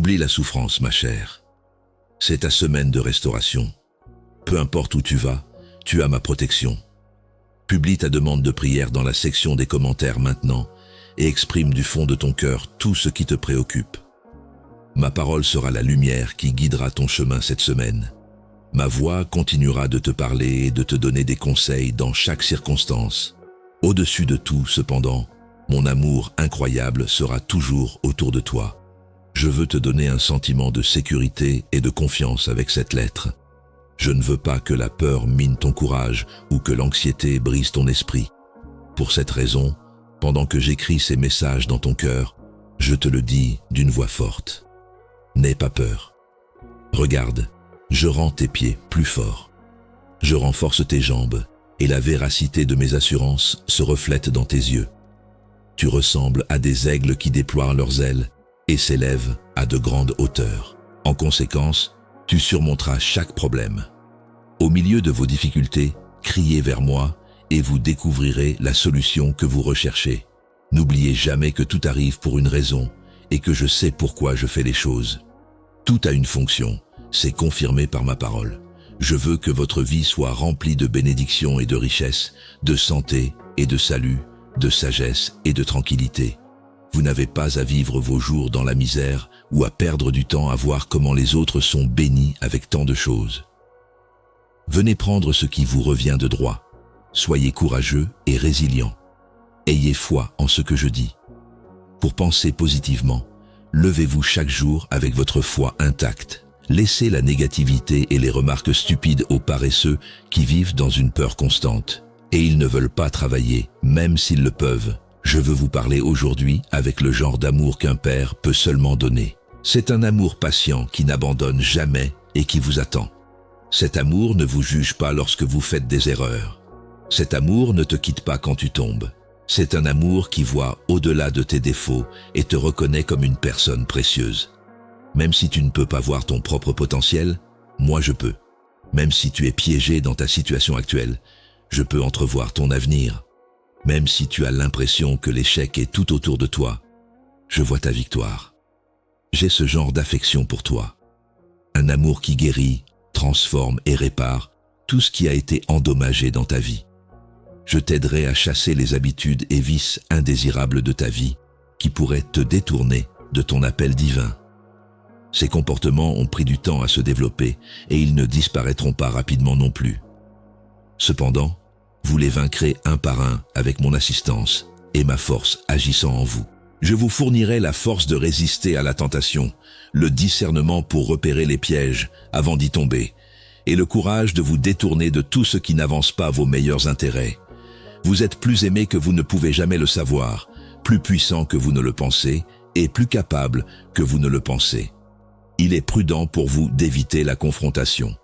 Oublie la souffrance, ma chère. C'est ta semaine de restauration. Peu importe où tu vas, tu as ma protection. Publie ta demande de prière dans la section des commentaires maintenant et exprime du fond de ton cœur tout ce qui te préoccupe. Ma parole sera la lumière qui guidera ton chemin cette semaine. Ma voix continuera de te parler et de te donner des conseils dans chaque circonstance. Au-dessus de tout, cependant, mon amour incroyable sera toujours autour de toi. Je veux te donner un sentiment de sécurité et de confiance avec cette lettre. Je ne veux pas que la peur mine ton courage ou que l'anxiété brise ton esprit. Pour cette raison, pendant que j'écris ces messages dans ton cœur, je te le dis d'une voix forte. N'aie pas peur. Regarde, je rends tes pieds plus forts. Je renforce tes jambes et la véracité de mes assurances se reflète dans tes yeux. Tu ressembles à des aigles qui déploient leurs ailes et s'élèvent à de grandes hauteurs. En conséquence, tu surmonteras chaque problème. Au milieu de vos difficultés, criez vers moi et vous découvrirez la solution que vous recherchez. N'oubliez jamais que tout arrive pour une raison et que je sais pourquoi je fais les choses. Tout a une fonction, c'est confirmé par ma parole. Je veux que votre vie soit remplie de bénédictions et de richesses, de santé et de salut, de sagesse et de tranquillité. Vous n'avez pas à vivre vos jours dans la misère ou à perdre du temps à voir comment les autres sont bénis avec tant de choses. Venez prendre ce qui vous revient de droit. Soyez courageux et résilient. Ayez foi en ce que je dis. Pour penser positivement, levez-vous chaque jour avec votre foi intacte. Laissez la négativité et les remarques stupides aux paresseux qui vivent dans une peur constante. Et ils ne veulent pas travailler, même s'ils le peuvent. Je veux vous parler aujourd'hui avec le genre d'amour qu'un père peut seulement donner. C'est un amour patient qui n'abandonne jamais et qui vous attend. Cet amour ne vous juge pas lorsque vous faites des erreurs. Cet amour ne te quitte pas quand tu tombes. C'est un amour qui voit au-delà de tes défauts et te reconnaît comme une personne précieuse. Même si tu ne peux pas voir ton propre potentiel, moi je peux. Même si tu es piégé dans ta situation actuelle, je peux entrevoir ton avenir. Même si tu as l'impression que l'échec est tout autour de toi, je vois ta victoire. J'ai ce genre d'affection pour toi. Un amour qui guérit, transforme et répare tout ce qui a été endommagé dans ta vie. Je t'aiderai à chasser les habitudes et vices indésirables de ta vie qui pourraient te détourner de ton appel divin. Ces comportements ont pris du temps à se développer et ils ne disparaîtront pas rapidement non plus. Cependant, vous les vaincrez un par un avec mon assistance et ma force agissant en vous. Je vous fournirai la force de résister à la tentation, le discernement pour repérer les pièges avant d'y tomber, et le courage de vous détourner de tout ce qui n'avance pas vos meilleurs intérêts. Vous êtes plus aimé que vous ne pouvez jamais le savoir, plus puissant que vous ne le pensez, et plus capable que vous ne le pensez. Il est prudent pour vous d'éviter la confrontation.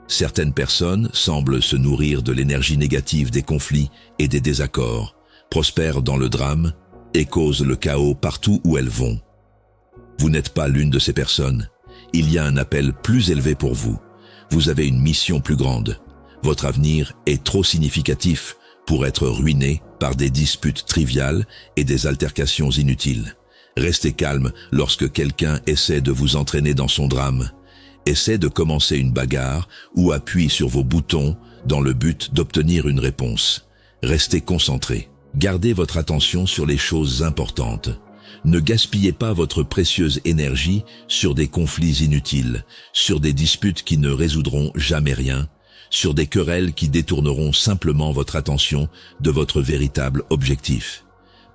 Certaines personnes semblent se nourrir de l'énergie négative des conflits et des désaccords, prospèrent dans le drame et causent le chaos partout où elles vont. Vous n'êtes pas l'une de ces personnes. Il y a un appel plus élevé pour vous. Vous avez une mission plus grande. Votre avenir est trop significatif pour être ruiné par des disputes triviales et des altercations inutiles. Restez calme lorsque quelqu'un essaie de vous entraîner dans son drame. Essaie de commencer une bagarre ou appuie sur vos boutons dans le but d'obtenir une réponse. Restez concentré. Gardez votre attention sur les choses importantes. Ne gaspillez pas votre précieuse énergie sur des conflits inutiles, sur des disputes qui ne résoudront jamais rien, sur des querelles qui détourneront simplement votre attention de votre véritable objectif.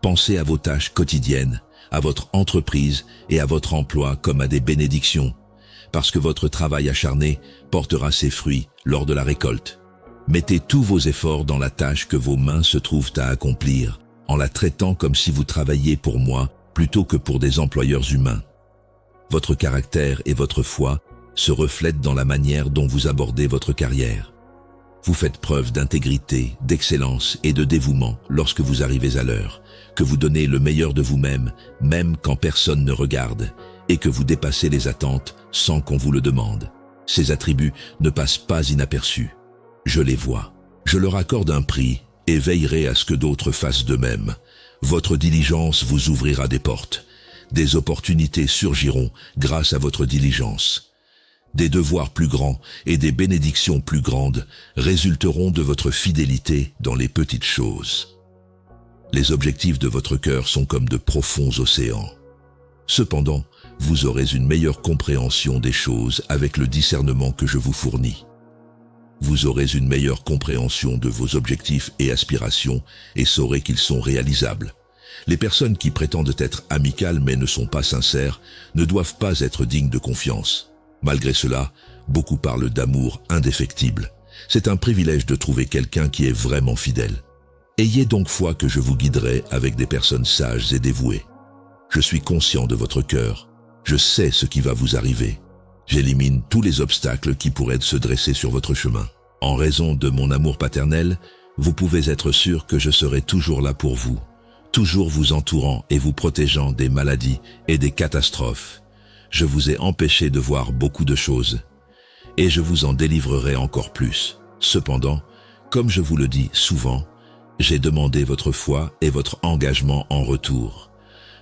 Pensez à vos tâches quotidiennes, à votre entreprise et à votre emploi comme à des bénédictions, parce que votre travail acharné portera ses fruits lors de la récolte. Mettez tous vos efforts dans la tâche que vos mains se trouvent à accomplir, en la traitant comme si vous travailliez pour moi plutôt que pour des employeurs humains. Votre caractère et votre foi se reflètent dans la manière dont vous abordez votre carrière. Vous faites preuve d'intégrité, d'excellence et de dévouement lorsque vous arrivez à l'heure, que vous donnez le meilleur de vous-même, même quand personne ne regarde, et que vous dépassez les attentes sans qu'on vous le demande. Ces attributs ne passent pas inaperçus. Je les vois. Je leur accorde un prix et veillerai à ce que d'autres fassent de même. Votre diligence vous ouvrira des portes. Des opportunités surgiront grâce à votre diligence. Des devoirs plus grands et des bénédictions plus grandes résulteront de votre fidélité dans les petites choses. Les objectifs de votre cœur sont comme de profonds océans. Cependant, vous aurez une meilleure compréhension des choses avec le discernement que je vous fournis. Vous aurez une meilleure compréhension de vos objectifs et aspirations et saurez qu'ils sont réalisables. Les personnes qui prétendent être amicales mais ne sont pas sincères ne doivent pas être dignes de confiance. Malgré cela, beaucoup parlent d'amour indéfectible. C'est un privilège de trouver quelqu'un qui est vraiment fidèle. Ayez donc foi que je vous guiderai avec des personnes sages et dévouées. Je suis conscient de votre cœur. Je sais ce qui va vous arriver. J'élimine tous les obstacles qui pourraient se dresser sur votre chemin. En raison de mon amour paternel, vous pouvez être sûr que je serai toujours là pour vous, toujours vous entourant et vous protégeant des maladies et des catastrophes. Je vous ai empêché de voir beaucoup de choses, et je vous en délivrerai encore plus. Cependant, comme je vous le dis souvent, j'ai demandé votre foi et votre engagement en retour.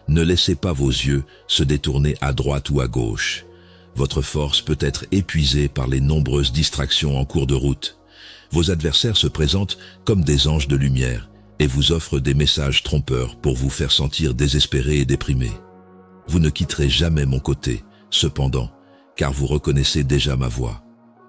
Ne laissez pas vos yeux se détourner à droite ou à gauche. Votre force peut être épuisée par les nombreuses distractions en cours de route. Vos adversaires se présentent comme des anges de lumière et vous offrent des messages trompeurs pour vous faire sentir désespéré et déprimé. Vous ne quitterez jamais mon côté, cependant, car vous reconnaissez déjà ma voix.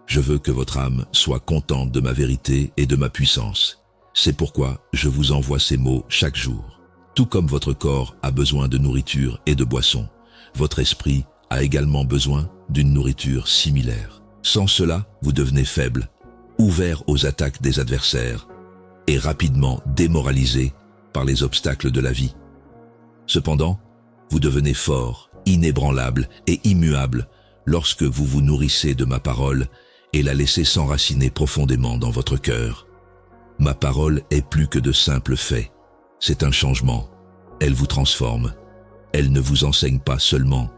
Je veux que votre âme soit contente de ma vérité et de ma puissance. C'est pourquoi je vous envoie ces mots chaque jour. Tout comme votre corps a besoin de nourriture et de boisson, votre esprit a également besoin d'une nourriture similaire. Sans cela, vous devenez faible, ouvert aux attaques des adversaires et rapidement démoralisé par les obstacles de la vie. Cependant, vous devenez fort, inébranlable et immuable lorsque vous vous nourrissez de ma parole et la laissez s'enraciner profondément dans votre cœur. Ma parole est plus que de simples faits. C'est un changement. Elle vous transforme. Elle ne vous enseigne pas seulement.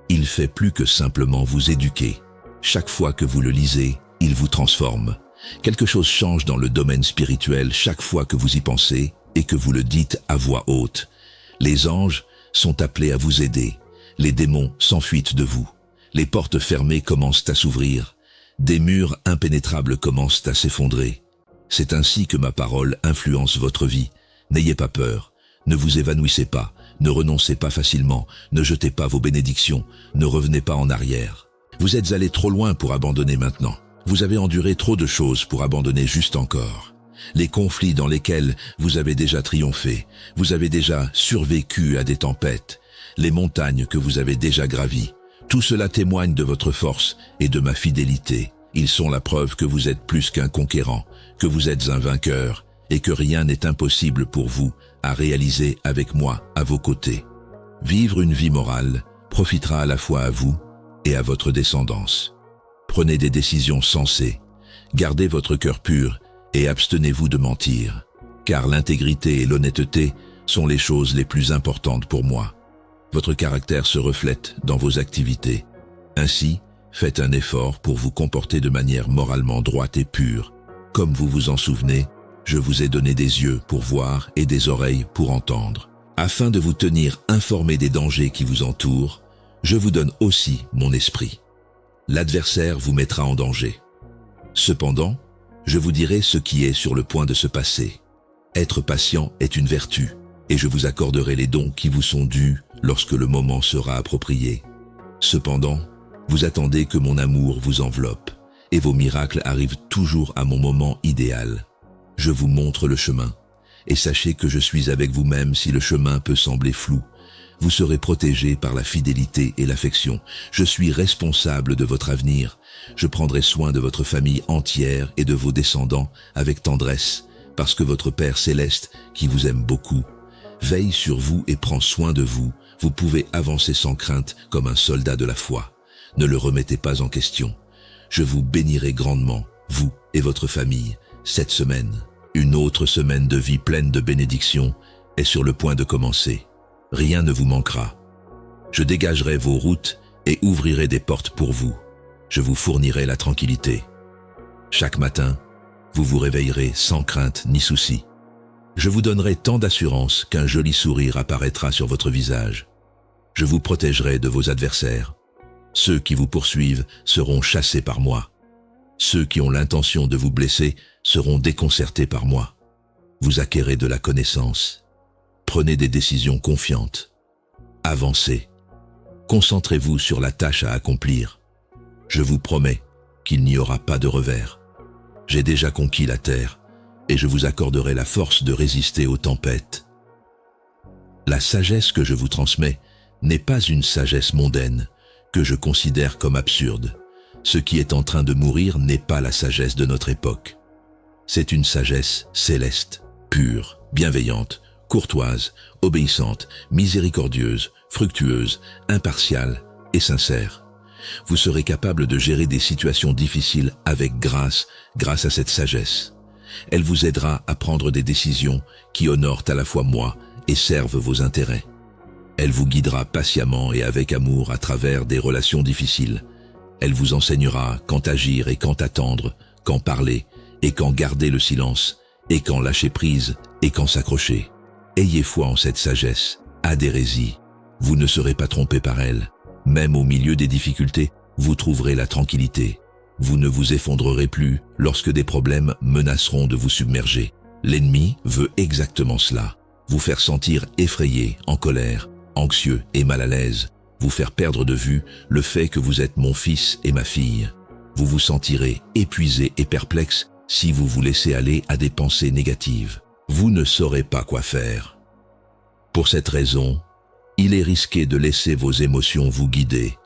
Il fait plus que simplement vous éduquer. Chaque fois que vous le lisez, il vous transforme. Quelque chose change dans le domaine spirituel chaque fois que vous y pensez et que vous le dites à voix haute. Les anges sont appelés à vous aider. Les démons s'enfuient de vous. Les portes fermées commencent à s'ouvrir. Des murs impénétrables commencent à s'effondrer. C'est ainsi que ma parole influence votre vie. N'ayez pas peur, ne vous évanouissez pas, ne renoncez pas facilement, ne jetez pas vos bénédictions, ne revenez pas en arrière. Vous êtes allé trop loin pour abandonner maintenant. Vous avez enduré trop de choses pour abandonner juste encore. Les conflits dans lesquels vous avez déjà triomphé, vous avez déjà survécu à des tempêtes, les montagnes que vous avez déjà gravies, tout cela témoigne de votre force et de ma fidélité. Ils sont la preuve que vous êtes plus qu'un conquérant, que vous êtes un vainqueur et que rien n'est impossible pour vous à réaliser avec moi à vos côtés. Vivre une vie morale profitera à la fois à vous et à votre descendance. Prenez des décisions sensées, gardez votre cœur pur et abstenez-vous de mentir, car l'intégrité et l'honnêteté sont les choses les plus importantes pour moi. Votre caractère se reflète dans vos activités. Ainsi, faites un effort pour vous comporter de manière moralement droite et pure. Comme vous vous en souvenez, je vous ai donné des yeux pour voir et des oreilles pour entendre. Afin de vous tenir informé des dangers qui vous entourent, je vous donne aussi mon esprit. L'adversaire vous mettra en danger. Cependant, je vous dirai ce qui est sur le point de se passer. Être patient est une vertu, et je vous accorderai les dons qui vous sont dus lorsque le moment sera approprié. Cependant, vous attendez que mon amour vous enveloppe, et vos miracles arrivent toujours à mon moment idéal. Je vous montre le chemin, et sachez que je suis avec vous même si le chemin peut sembler flou. Vous serez protégé par la fidélité et l'affection. Je suis responsable de votre avenir. Je prendrai soin de votre famille entière et de vos descendants avec tendresse, parce que votre Père céleste, qui vous aime beaucoup, veille sur vous et prend soin de vous. Vous pouvez avancer sans crainte comme un soldat de la foi. Ne le remettez pas en question. Je vous bénirai grandement, vous et votre famille, cette semaine. Une autre semaine de vie pleine de bénédictions est sur le point de commencer. Rien ne vous manquera. Je dégagerai vos routes et ouvrirai des portes pour vous. Je vous fournirai la tranquillité. Chaque matin, vous vous réveillerez sans crainte ni souci. Je vous donnerai tant d'assurance qu'un joli sourire apparaîtra sur votre visage. Je vous protégerai de vos adversaires. Ceux qui vous poursuivent seront chassés par moi. Ceux qui ont l'intention de vous blesser seront déconcertés par moi. Vous acquérez de la connaissance. Prenez des décisions confiantes. Avancez. Concentrez-vous sur la tâche à accomplir. Je vous promets qu'il n'y aura pas de revers. J'ai déjà conquis la terre et je vous accorderai la force de résister aux tempêtes. La sagesse que je vous transmets n'est pas une sagesse mondaine que je considère comme absurde. Ce qui est en train de mourir n'est pas la sagesse de notre époque. C'est une sagesse céleste, pure, bienveillante, courtoise, obéissante, miséricordieuse, fructueuse, impartiale et sincère. Vous serez capable de gérer des situations difficiles avec grâce à cette sagesse. Elle vous aidera à prendre des décisions qui honorent à la fois moi et servent vos intérêts. Elle vous guidera patiemment et avec amour à travers des relations difficiles. Elle vous enseignera quand agir et quand attendre, quand parler et quand garder le silence, et quand lâcher prise et quand s'accrocher. Ayez foi en cette sagesse, adhérez-y. Vous ne serez pas trompé par elle. Même au milieu des difficultés, vous trouverez la tranquillité. Vous ne vous effondrerez plus lorsque des problèmes menaceront de vous submerger. L'ennemi veut exactement cela. Vous faire sentir effrayé, en colère, anxieux et mal à l'aise. Vous faire perdre de vue le fait que vous êtes mon fils et ma fille. Vous vous sentirez épuisé et perplexe si vous vous laissez aller à des pensées négatives. Vous ne saurez pas quoi faire. Pour cette raison, il est risqué de laisser vos émotions vous guider.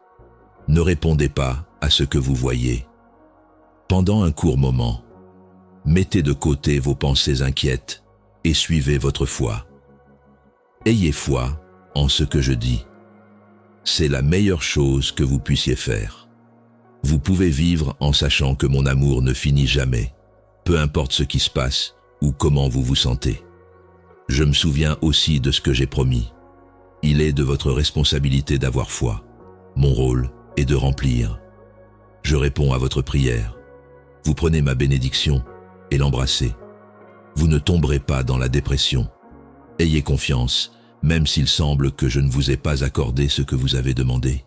Ne répondez pas à ce que vous voyez. Pendant un court moment, mettez de côté vos pensées inquiètes et suivez votre foi. Ayez foi en ce que je dis. C'est la meilleure chose que vous puissiez faire. Vous pouvez vivre en sachant que mon amour ne finit jamais, peu importe ce qui se passe ou comment vous vous sentez. Je me souviens aussi de ce que j'ai promis. Il est de votre responsabilité d'avoir foi. Mon rôle est de remplir. Je réponds à votre prière. Vous prenez ma bénédiction et l'embrassez. Vous ne tomberez pas dans la dépression. Ayez confiance, même s'il semble que je ne vous ai pas accordé ce que vous avez demandé.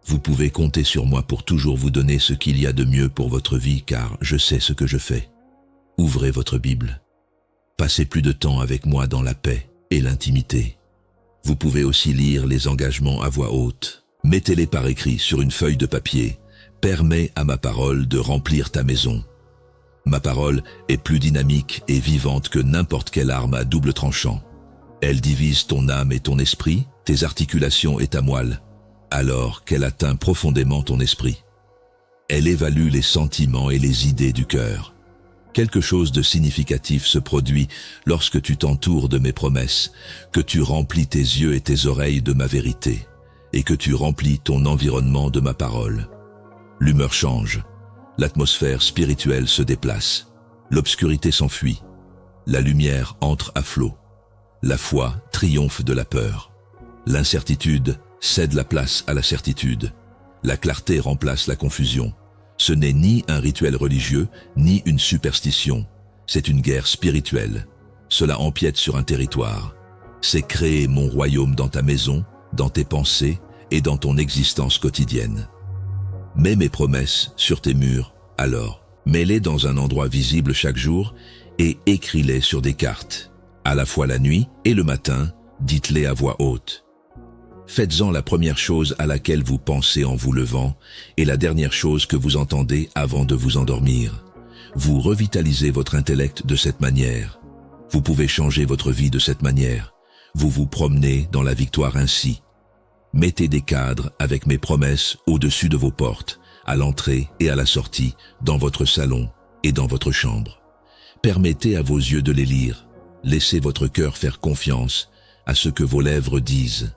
Vous pouvez compter sur moi pour toujours vous donner ce qu'il y a de mieux pour votre vie, car je sais ce que je fais. Ouvrez votre Bible. Passez plus de temps avec moi dans la paix et l'intimité. Vous pouvez aussi lire les engagements à voix haute. Mettez-les par écrit sur une feuille de papier. Permets à ma parole de remplir ta maison. Ma parole est plus dynamique et vivante que n'importe quelle arme à double tranchant. Elle divise ton âme et ton esprit, tes articulations et ta moelle, alors qu'elle atteint profondément ton esprit. Elle évalue les sentiments et les idées du cœur. Quelque chose de significatif se produit lorsque tu t'entoures de mes promesses, que tu remplis tes yeux et tes oreilles de ma vérité, et que tu remplis ton environnement de ma parole. L'humeur change, l'atmosphère spirituelle se déplace, l'obscurité s'enfuit, la lumière entre à flot. La foi triomphe de la peur. L'incertitude cède la place à la certitude. La clarté remplace la confusion. Ce n'est ni un rituel religieux, ni une superstition. C'est une guerre spirituelle. Cela empiète sur un territoire. C'est créer mon royaume dans ta maison, dans tes pensées et dans ton existence quotidienne. Mets mes promesses sur tes murs, alors. Mets-les dans un endroit visible chaque jour et écris-les sur des cartes. À la fois la nuit et le matin, dites-les à voix haute. Faites-en la première chose à laquelle vous pensez en vous levant et la dernière chose que vous entendez avant de vous endormir. Vous revitalisez votre intellect de cette manière. Vous pouvez changer votre vie de cette manière. Vous vous promenez dans la victoire ainsi. Mettez des cadres avec mes promesses au-dessus de vos portes, à l'entrée et à la sortie, dans votre salon et dans votre chambre. Permettez à vos yeux de les lire. Laissez votre cœur faire confiance à ce que vos lèvres disent.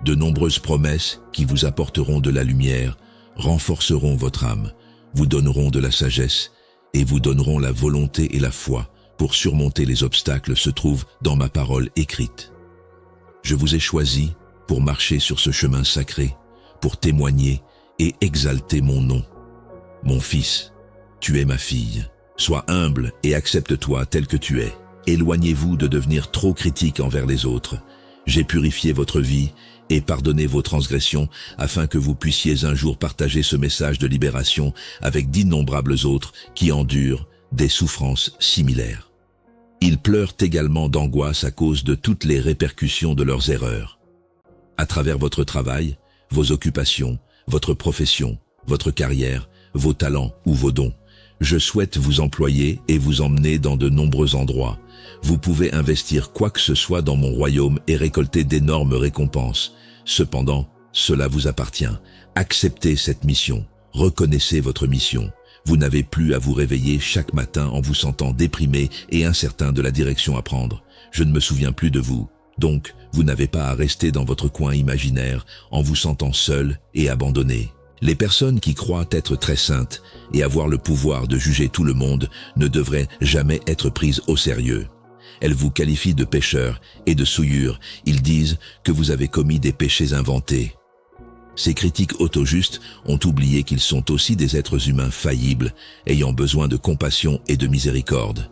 De nombreuses promesses qui vous apporteront de la lumière, renforceront votre âme, vous donneront de la sagesse et vous donneront la volonté et la foi pour surmonter les obstacles se trouvent dans ma parole écrite. Je vous ai choisi pour marcher sur ce chemin sacré, pour témoigner et exalter mon nom. Mon fils, tu es ma fille. Sois humble et accepte-toi tel que tu es. Éloignez-vous de devenir trop critique envers les autres. J'ai purifié votre vie et pardonnez vos transgressions, afin que vous puissiez un jour partager ce message de libération avec d'innombrables autres qui endurent des souffrances similaires. Ils pleurent également d'angoisse à cause de toutes les répercussions de leurs erreurs. À travers votre travail, vos occupations, votre profession, votre carrière, vos talents ou vos dons, je souhaite vous employer et vous emmener dans de nombreux endroits. Vous pouvez investir quoi que ce soit dans mon royaume et récolter d'énormes récompenses. Cependant, cela vous appartient. Acceptez cette mission. Reconnaissez votre mission. Vous n'avez plus à vous réveiller chaque matin en vous sentant déprimé et incertain de la direction à prendre. Je ne me souviens plus de vous. Donc, vous n'avez pas à rester dans votre coin imaginaire en vous sentant seul et abandonné. Les personnes qui croient être très saintes et avoir le pouvoir de juger tout le monde ne devraient jamais être prises au sérieux. Elles vous qualifient de pécheurs et de souillures. Ils disent que vous avez commis des péchés inventés. Ces critiques auto-justes ont oublié qu'ils sont aussi des êtres humains faillibles, ayant besoin de compassion et de miséricorde.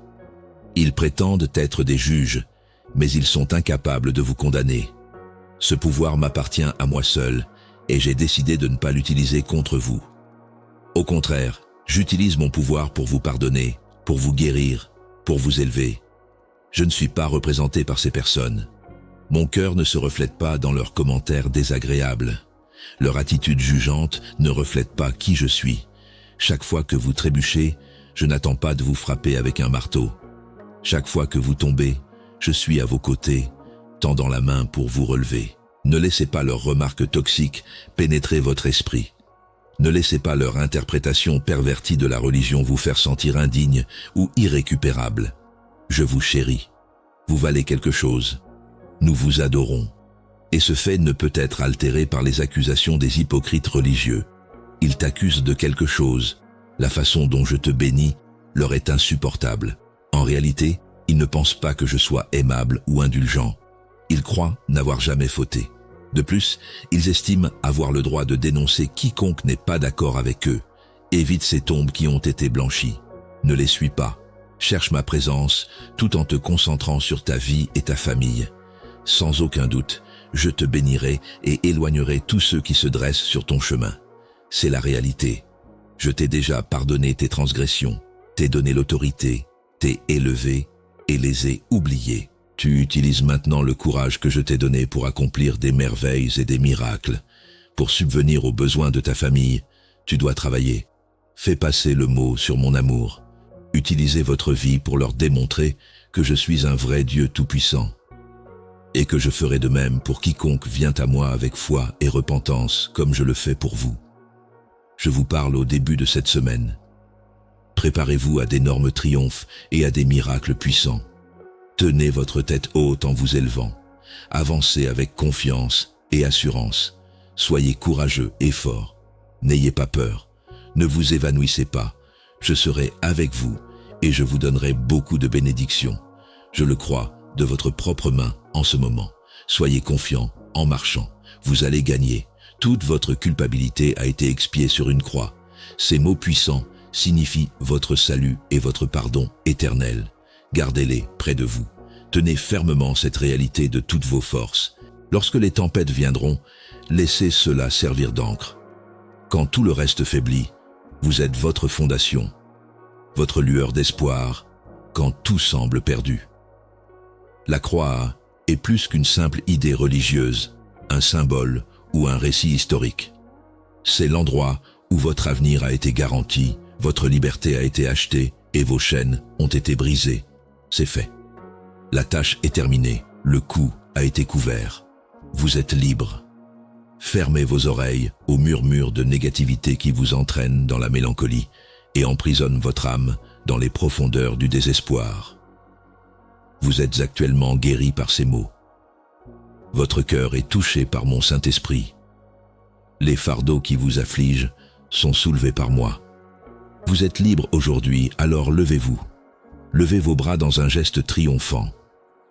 Ils prétendent être des juges, mais ils sont incapables de vous condamner. Ce pouvoir m'appartient à moi seul, et j'ai décidé de ne pas l'utiliser contre vous. Au contraire, j'utilise mon pouvoir pour vous pardonner, pour vous guérir, pour vous élever. Je ne suis pas représenté par ces personnes. Mon cœur ne se reflète pas dans leurs commentaires désagréables. Leur attitude jugeante ne reflète pas qui je suis. Chaque fois que vous trébuchez, je n'attends pas de vous frapper avec un marteau. Chaque fois que vous tombez, je suis à vos côtés, tendant la main pour vous relever. Ne laissez pas leurs remarques toxiques pénétrer votre esprit. Ne laissez pas leur interprétation pervertie de la religion vous faire sentir indigne ou irrécupérable. Je vous chéris. Vous valez quelque chose. Nous vous adorons. Et ce fait ne peut être altéré par les accusations des hypocrites religieux. Ils t'accusent de quelque chose. La façon dont je te bénis leur est insupportable. En réalité, ils ne pensent pas que je sois aimable ou indulgent. Ils croient n'avoir jamais fauté. De plus, ils estiment avoir le droit de dénoncer quiconque n'est pas d'accord avec eux. Évite ces tombes qui ont été blanchies. Ne les suis pas. Cherche ma présence tout en te concentrant sur ta vie et ta famille. Sans aucun doute, je te bénirai et éloignerai tous ceux qui se dressent sur ton chemin. C'est la réalité. Je t'ai déjà pardonné tes transgressions, t'ai donné l'autorité, t'ai élevé et les ai oubliées. Tu utilises maintenant le courage que je t'ai donné pour accomplir des merveilles et des miracles. Pour subvenir aux besoins de ta famille, tu dois travailler. Fais passer le mot sur mon amour. Utilisez votre vie pour leur démontrer que je suis un vrai Dieu tout-puissant. Et que je ferai de même pour quiconque vient à moi avec foi et repentance, comme je le fais pour vous. Je vous parle au début de cette semaine. Préparez-vous à d'énormes triomphes et à des miracles puissants. Tenez votre tête haute en vous élevant. Avancez avec confiance et assurance. Soyez courageux et forts. N'ayez pas peur. Ne vous évanouissez pas. Je serai avec vous et je vous donnerai beaucoup de bénédictions. Je le crois de votre propre main en ce moment. Soyez confiants en marchant. Vous allez gagner. Toute votre culpabilité a été expiée sur une croix. Ces mots puissants signifient votre salut et votre pardon éternel. Gardez-les près de vous. Tenez fermement cette réalité de toutes vos forces. Lorsque les tempêtes viendront, laissez cela servir d'encre. Quand tout le reste faiblit, vous êtes votre fondation, votre lueur d'espoir, quand tout semble perdu. La croix est plus qu'une simple idée religieuse, un symbole ou un récit historique. C'est l'endroit où votre avenir a été garanti, votre liberté a été achetée et vos chaînes ont été brisées. C'est fait. La tâche est terminée, le coup a été couvert. Vous êtes libre. Fermez vos oreilles aux murmures de négativité qui vous entraînent dans la mélancolie et emprisonnent votre âme dans les profondeurs du désespoir. Vous êtes actuellement guéri par ces mots. Votre cœur est touché par mon Saint-Esprit. Les fardeaux qui vous affligent sont soulevés par moi. Vous êtes libre aujourd'hui, alors levez-vous. Levez vos bras dans un geste triomphant.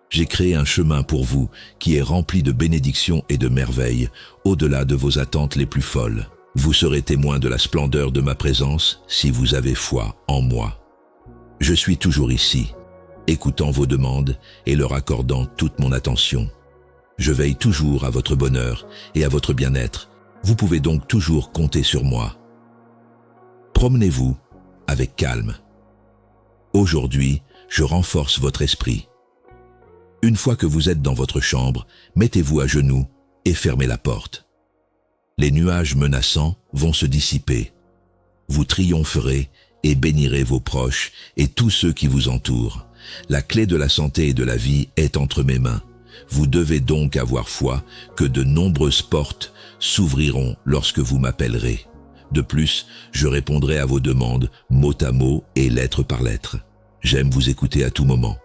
J'ai créé un chemin pour vous qui est rempli de bénédictions et de merveilles, au-delà de vos attentes les plus folles. Vous serez témoin de la splendeur de ma présence si vous avez foi en moi. Je suis toujours ici, écoutant vos demandes et leur accordant toute mon attention. Je veille toujours à votre bonheur et à votre bien-être. Vous pouvez donc toujours compter sur moi. Promenez-vous avec calme. Aujourd'hui, je renforce votre esprit. Une fois que vous êtes dans votre chambre, mettez-vous à genoux et fermez la porte. Les nuages menaçants vont se dissiper. Vous triompherez et bénirez vos proches et tous ceux qui vous entourent. La clé de la santé et de la vie est entre mes mains. Vous devez donc avoir foi que de nombreuses portes s'ouvriront lorsque vous m'appellerez. De plus, je répondrai à vos demandes mot à mot et lettre par lettre. J'aime vous écouter à tout moment.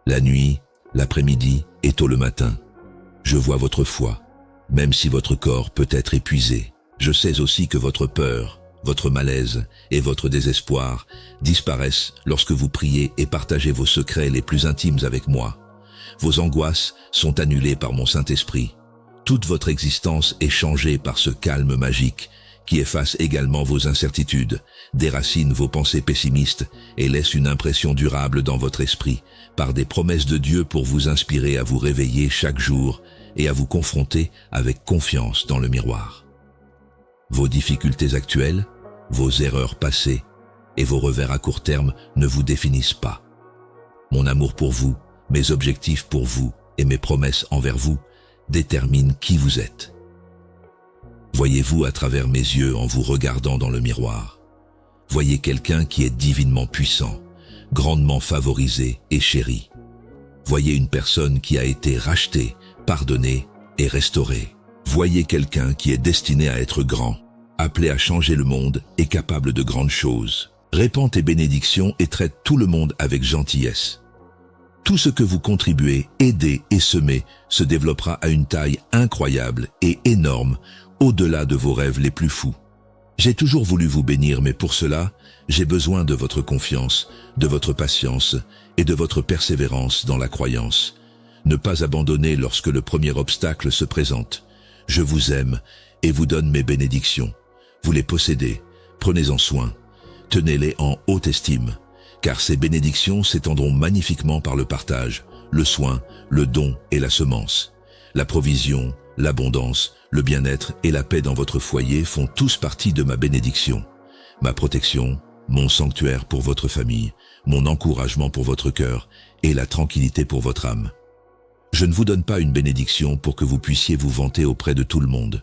La nuit, l'après-midi et tôt le matin. Je vois votre foi, même si votre corps peut être épuisé. Je sais aussi que votre peur, votre malaise et votre désespoir disparaissent lorsque vous priez et partagez vos secrets les plus intimes avec moi. Vos angoisses sont annulées par mon Saint-Esprit. Toute votre existence est changée par ce calme magique qui efface également vos incertitudes, déracine vos pensées pessimistes et laisse une impression durable dans votre esprit par des promesses de Dieu pour vous inspirer à vous réveiller chaque jour et à vous confronter avec confiance dans le miroir. Vos difficultés actuelles, vos erreurs passées et vos revers à court terme ne vous définissent pas. Mon amour pour vous, mes objectifs pour vous et mes promesses envers vous déterminent qui vous êtes. Voyez-vous à travers mes yeux en vous regardant dans le miroir. Voyez quelqu'un qui est divinement puissant, grandement favorisé et chéri. Voyez une personne qui a été rachetée, pardonnée et restaurée. Voyez quelqu'un qui est destiné à être grand, appelé à changer le monde et capable de grandes choses. Répands tes bénédictions et traite tout le monde avec gentillesse. Tout ce que vous contribuez, aidez et semez se développera à une taille incroyable et énorme, au-delà de vos rêves les plus fous. J'ai toujours voulu vous bénir, mais pour cela, j'ai besoin de votre confiance, de votre patience et de votre persévérance dans la croyance. Ne pas abandonner lorsque le premier obstacle se présente. Je vous aime et vous donne mes bénédictions. Vous les possédez, prenez-en soin, tenez-les en haute estime, car ces bénédictions s'étendront magnifiquement par le partage, le soin, le don et la semence. La provision, l'abondance, le bien-être et la paix dans votre foyer font tous partie de ma bénédiction. Ma protection, mon sanctuaire pour votre famille, mon encouragement pour votre cœur et la tranquillité pour votre âme. Je ne vous donne pas une bénédiction pour que vous puissiez vous vanter auprès de tout le monde.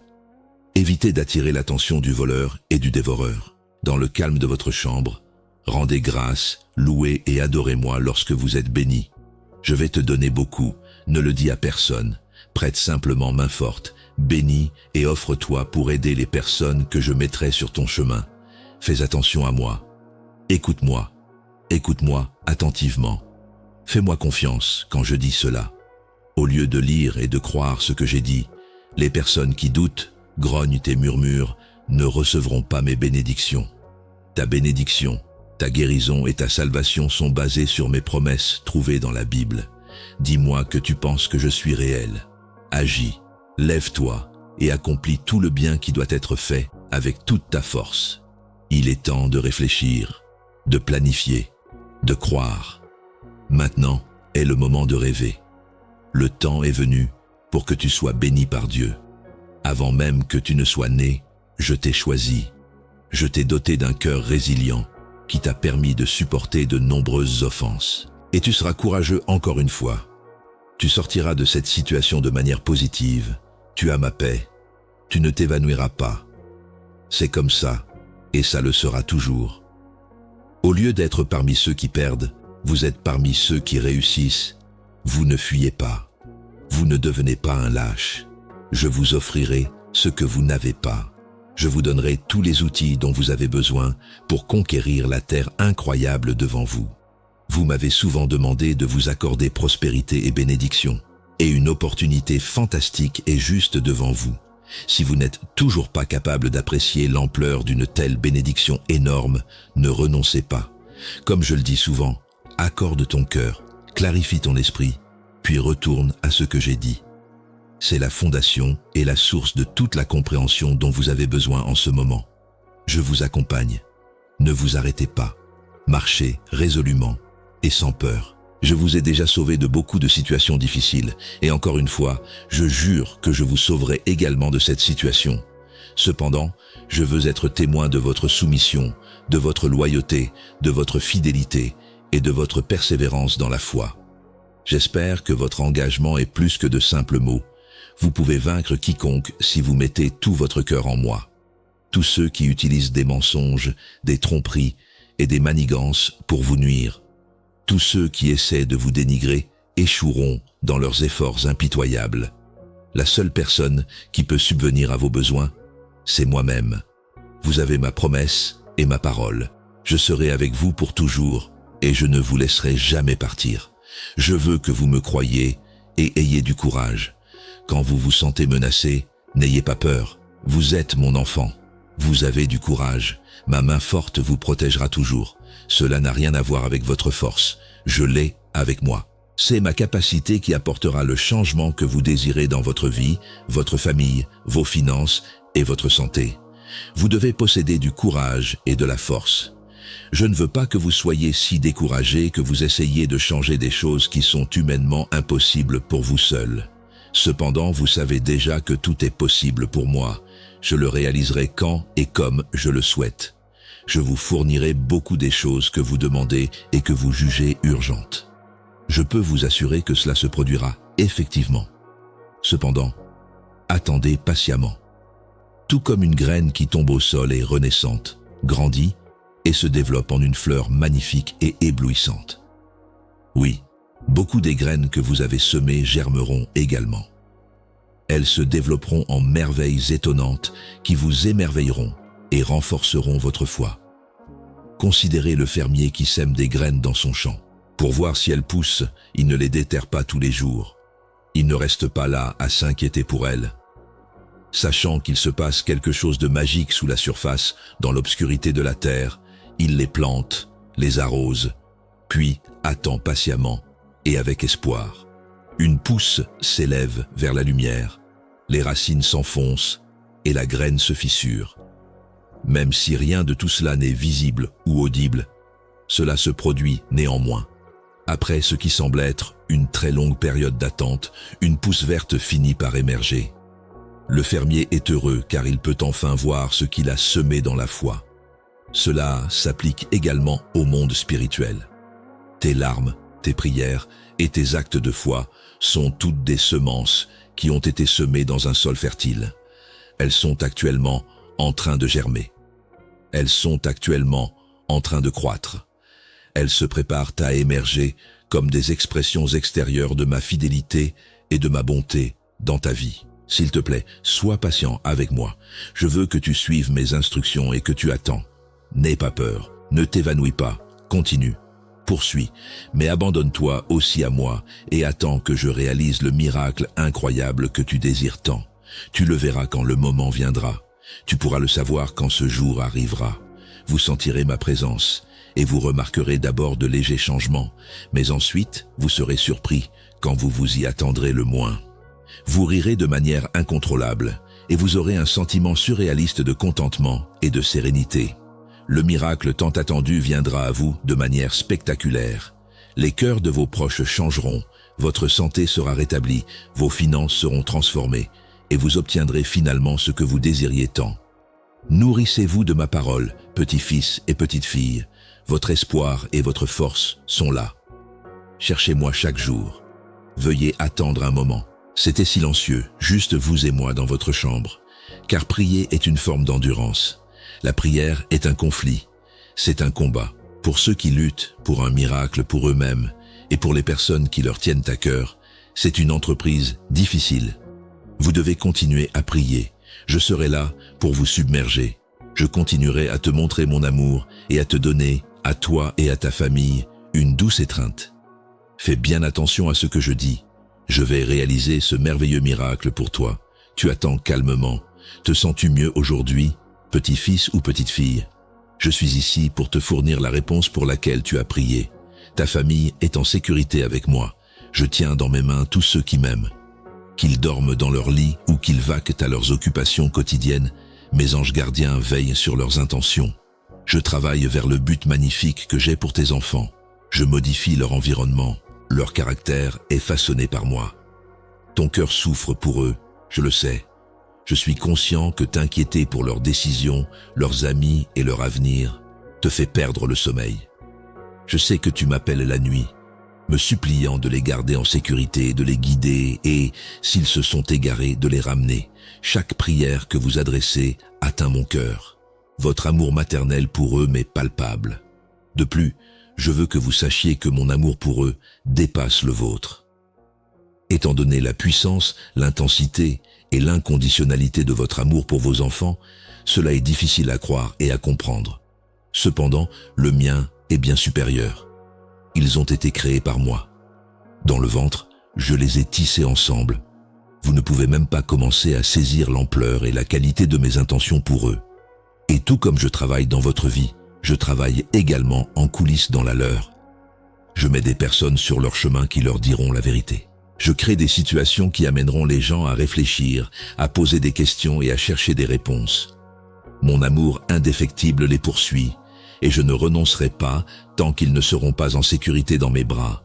Évitez d'attirer l'attention du voleur et du dévoreur. Dans le calme de votre chambre, rendez grâce, louez et adorez-moi lorsque vous êtes bénis. Je vais te donner beaucoup, ne le dis à personne. Prête simplement main forte, bénis et offre-toi pour aider les personnes que je mettrai sur ton chemin. Fais attention à moi. Écoute-moi attentivement. Fais-moi confiance quand je dis cela. Au lieu de lire et de croire ce que j'ai dit, les personnes qui doutent, grognent et murmurent ne recevront pas mes bénédictions. Ta bénédiction, ta guérison et ta salvation sont basées sur mes promesses trouvées dans la Bible. Dis-moi que tu penses que je suis réel. Agis, lève-toi et accomplis tout le bien qui doit être fait avec toute ta force. Il est temps de réfléchir, de planifier, de croire. Maintenant est le moment de rêver. Le temps est venu pour que tu sois béni par Dieu. Avant même que tu ne sois né, je t'ai choisi. Je t'ai doté d'un cœur résilient qui t'a permis de supporter de nombreuses offenses. Et tu seras courageux encore une fois. Tu sortiras de cette situation de manière positive. Tu as ma paix. Tu ne t'évanouiras pas. C'est comme ça, et ça le sera toujours. Au lieu d'être parmi ceux qui perdent, vous êtes parmi ceux qui réussissent. Vous ne fuyez pas. Vous ne devenez pas un lâche. Je vous offrirai ce que vous n'avez pas. Je vous donnerai tous les outils dont vous avez besoin pour conquérir la terre incroyable devant vous. Vous m'avez souvent demandé de vous accorder prospérité et bénédiction, et une opportunité fantastique est juste devant vous. Si vous n'êtes toujours pas capable d'apprécier l'ampleur d'une telle bénédiction énorme, ne renoncez pas. Comme je le dis souvent, accorde ton cœur, clarifie ton esprit, puis retourne à ce que j'ai dit. C'est la fondation et la source de toute la compréhension dont vous avez besoin en ce moment. Je vous accompagne. Ne vous arrêtez pas. Marchez résolument et sans peur. Je vous ai déjà sauvé de beaucoup de situations difficiles, et encore une fois, je jure que je vous sauverai également de cette situation. Cependant, je veux être témoin de votre soumission, de votre loyauté, de votre fidélité et de votre persévérance dans la foi. J'espère que votre engagement est plus que de simples mots. Vous pouvez vaincre quiconque si vous mettez tout votre cœur en moi. Tous ceux qui utilisent des mensonges, des tromperies et des manigances pour vous nuire. Tous ceux qui essaient de vous dénigrer échoueront dans leurs efforts impitoyables. La seule personne qui peut subvenir à vos besoins, c'est moi-même. Vous avez ma promesse et ma parole. Je serai avec vous pour toujours et je ne vous laisserai jamais partir. Je veux que vous me croyiez et ayez du courage. Quand vous vous sentez menacé, n'ayez pas peur. Vous êtes mon enfant. Vous avez du courage. Ma main forte vous protégera toujours. Cela n'a rien à voir avec votre force. Je l'ai avec moi. C'est ma capacité qui apportera le changement que vous désirez dans votre vie, votre famille, vos finances et votre santé. Vous devez posséder du courage et de la force. Je ne veux pas que vous soyez si découragés que vous essayiez de changer des choses qui sont humainement impossibles pour vous seul. Cependant, vous savez déjà que tout est possible pour moi. Je le réaliserai quand et comme je le souhaite. Je vous fournirai beaucoup des choses que vous demandez et que vous jugez urgentes. Je peux vous assurer que cela se produira effectivement. Cependant, attendez patiemment. Tout comme une graine qui tombe au sol est renaissante, grandit et se développe en une fleur magnifique et éblouissante. Oui, beaucoup des graines que vous avez semées germeront également. Elles se développeront en merveilles étonnantes qui vous émerveilleront et renforceront votre foi. Considérez le fermier qui sème des graines dans son champ. Pour voir si elles poussent, il ne les déterre pas tous les jours. Il ne reste pas là à s'inquiéter pour elles. Sachant qu'il se passe quelque chose de magique sous la surface, dans l'obscurité de la terre, il les plante, les arrose, puis attend patiemment et avec espoir. Une pousse s'élève vers la lumière, les racines s'enfoncent et la graine se fissure. Même si rien de tout cela n'est visible ou audible, cela se produit néanmoins. Après ce qui semble être une très longue période d'attente, une pousse verte finit par émerger. Le fermier est heureux car il peut enfin voir ce qu'il a semé dans la foi. Cela s'applique également au monde spirituel. Tes larmes, tes prières et tes actes de foi sont toutes des semences qui ont été semées dans un sol fertile. Elles sont actuellement en train de germer. Elles sont actuellement en train de croître. Elles se préparent à émerger comme des expressions extérieures de ma fidélité et de ma bonté dans ta vie. S'il te plaît, sois patient avec moi. Je veux que tu suives mes instructions et que tu attends. N'aie pas peur, ne t'évanouis pas, continue, poursuis, mais abandonne-toi aussi à moi et attends que je réalise le miracle incroyable que tu désires tant. Tu le verras quand le moment viendra. Tu pourras le savoir quand ce jour arrivera. Vous sentirez ma présence et vous remarquerez d'abord de légers changements, mais ensuite vous serez surpris quand vous vous y attendrez le moins. Vous rirez de manière incontrôlable et vous aurez un sentiment surréaliste de contentement et de sérénité. Le miracle tant attendu viendra à vous de manière spectaculaire. Les cœurs de vos proches changeront, votre santé sera rétablie, vos finances seront transformées et vous obtiendrez finalement ce que vous désiriez tant. Nourrissez-vous de ma parole, petits-fils et petites-filles. Votre espoir et votre force sont là. Cherchez-moi chaque jour. Veuillez attendre un moment. C'était silencieux, juste vous et moi dans votre chambre. Car prier est une forme d'endurance. La prière est un conflit. C'est un combat. Pour ceux qui luttent pour un miracle pour eux-mêmes et pour les personnes qui leur tiennent à cœur, c'est une entreprise difficile. Vous devez continuer à prier. Je serai là pour vous submerger. Je continuerai à te montrer mon amour et à te donner, à toi et à ta famille, une douce étreinte. Fais bien attention à ce que je dis. Je vais réaliser ce merveilleux miracle pour toi. Tu attends calmement. Te sens-tu mieux aujourd'hui, petit-fils ou petite-fille? Je suis ici pour te fournir la réponse pour laquelle tu as prié. Ta famille est en sécurité avec moi. Je tiens dans mes mains tous ceux qui m'aiment. Qu'ils dorment dans leur lit ou qu'ils vaquent à leurs occupations quotidiennes, mes anges gardiens veillent sur leurs intentions. Je travaille vers le but magnifique que j'ai pour tes enfants. Je modifie leur environnement. Leur caractère est façonné par moi. Ton cœur souffre pour eux, je le sais. Je suis conscient que t'inquiéter pour leurs décisions, leurs amis et leur avenir te fait perdre le sommeil. Je sais que tu m'appelles la nuit, me suppliant de les garder en sécurité, de les guider et, s'ils se sont égarés, de les ramener. Chaque prière que vous adressez atteint mon cœur. Votre amour maternel pour eux m'est palpable. De plus, je veux que vous sachiez que mon amour pour eux dépasse le vôtre. Étant donné la puissance, l'intensité et l'inconditionnalité de votre amour pour vos enfants, cela est difficile à croire et à comprendre. Cependant, le mien est bien supérieur. Ils ont été créés par moi. Dans le ventre, je les ai tissés ensemble. Vous ne pouvez même pas commencer à saisir l'ampleur et la qualité de mes intentions pour eux. Et tout comme je travaille dans votre vie, je travaille également en coulisses dans la leur. Je mets des personnes sur leur chemin qui leur diront la vérité. Je crée des situations qui amèneront les gens à réfléchir, à poser des questions et à chercher des réponses. Mon amour indéfectible les poursuit, et je ne renoncerai pas tant qu'ils ne seront pas en sécurité dans mes bras.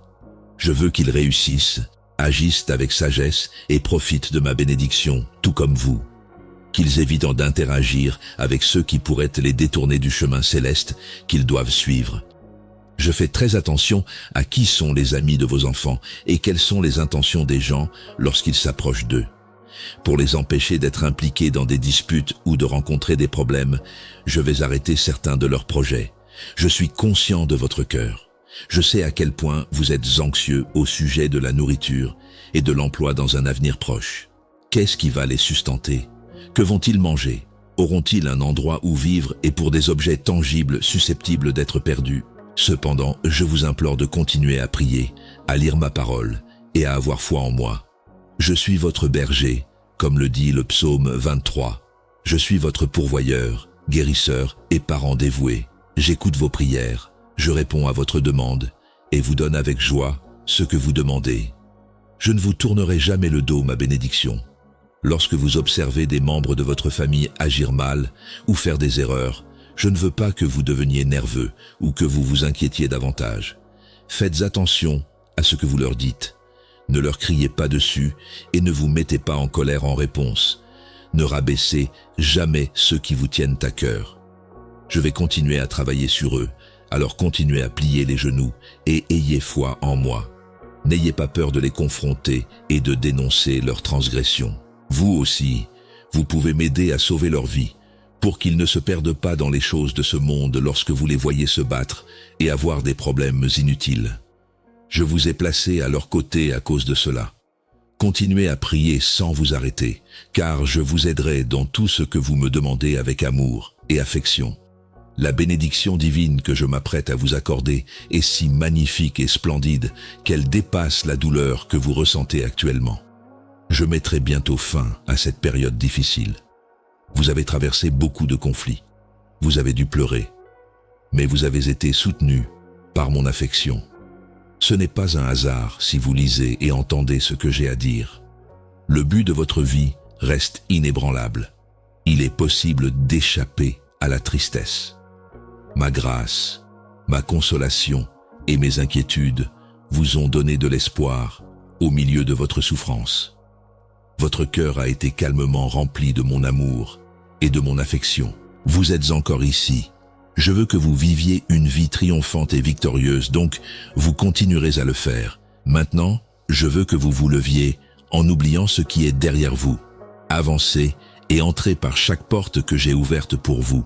Je veux qu'ils réussissent, agissent avec sagesse et profitent de ma bénédiction, tout comme vous. Qu'ils évitent d'interagir avec ceux qui pourraient les détourner du chemin céleste qu'ils doivent suivre. Je fais très attention à qui sont les amis de vos enfants et quelles sont les intentions des gens lorsqu'ils s'approchent d'eux. Pour les empêcher d'être impliqués dans des disputes ou de rencontrer des problèmes, je vais arrêter certains de leurs projets. Je suis conscient de votre cœur. Je sais à quel point vous êtes anxieux au sujet de la nourriture et de l'emploi dans un avenir proche. Qu'est-ce qui va les sustenter? Que vont-ils manger? Auront-ils un endroit où vivre et pour des objets tangibles susceptibles d'être perdus? Cependant, je vous implore de continuer à prier, à lire ma parole et à avoir foi en moi. Je suis votre berger, comme le dit le psaume 23. Je suis votre pourvoyeur, guérisseur et parent dévoué. J'écoute vos prières, je réponds à votre demande et vous donne avec joie ce que vous demandez. Je ne vous tournerai jamais le dos, ma bénédiction. Lorsque vous observez des membres de votre famille agir mal ou faire des erreurs, je ne veux pas que vous deveniez nerveux ou que vous vous inquiétiez davantage. Faites attention à ce que vous leur dites. Ne leur criez pas dessus et ne vous mettez pas en colère en réponse. Ne rabaissez jamais ceux qui vous tiennent à cœur. Je vais continuer à travailler sur eux, alors continuez à plier les genoux et ayez foi en moi. N'ayez pas peur de les confronter et de dénoncer leurs transgressions. Vous aussi, vous pouvez m'aider à sauver leur vie, pour qu'ils ne se perdent pas dans les choses de ce monde lorsque vous les voyez se battre et avoir des problèmes inutiles. Je vous ai placé à leur côté à cause de cela. Continuez à prier sans vous arrêter, car je vous aiderai dans tout ce que vous me demandez avec amour et affection. La bénédiction divine que je m'apprête à vous accorder est si magnifique et splendide qu'elle dépasse la douleur que vous ressentez actuellement. Je mettrai bientôt fin à cette période difficile. Vous avez traversé beaucoup de conflits. Vous avez dû pleurer. Mais vous avez été soutenu par mon affection. Ce n'est pas un hasard si vous lisez et entendez ce que j'ai à dire. Le but de votre vie reste inébranlable. Il est possible d'échapper à la tristesse. Ma grâce, ma consolation et mes inquiétudes vous ont donné de l'espoir au milieu de votre souffrance. Votre cœur a été calmement rempli de mon amour et de mon affection. Vous êtes encore ici. Je veux que vous viviez une vie triomphante et victorieuse, donc vous continuerez à le faire. Maintenant, je veux que vous vous leviez en oubliant ce qui est derrière vous. Avancez et entrez par chaque porte que j'ai ouverte pour vous.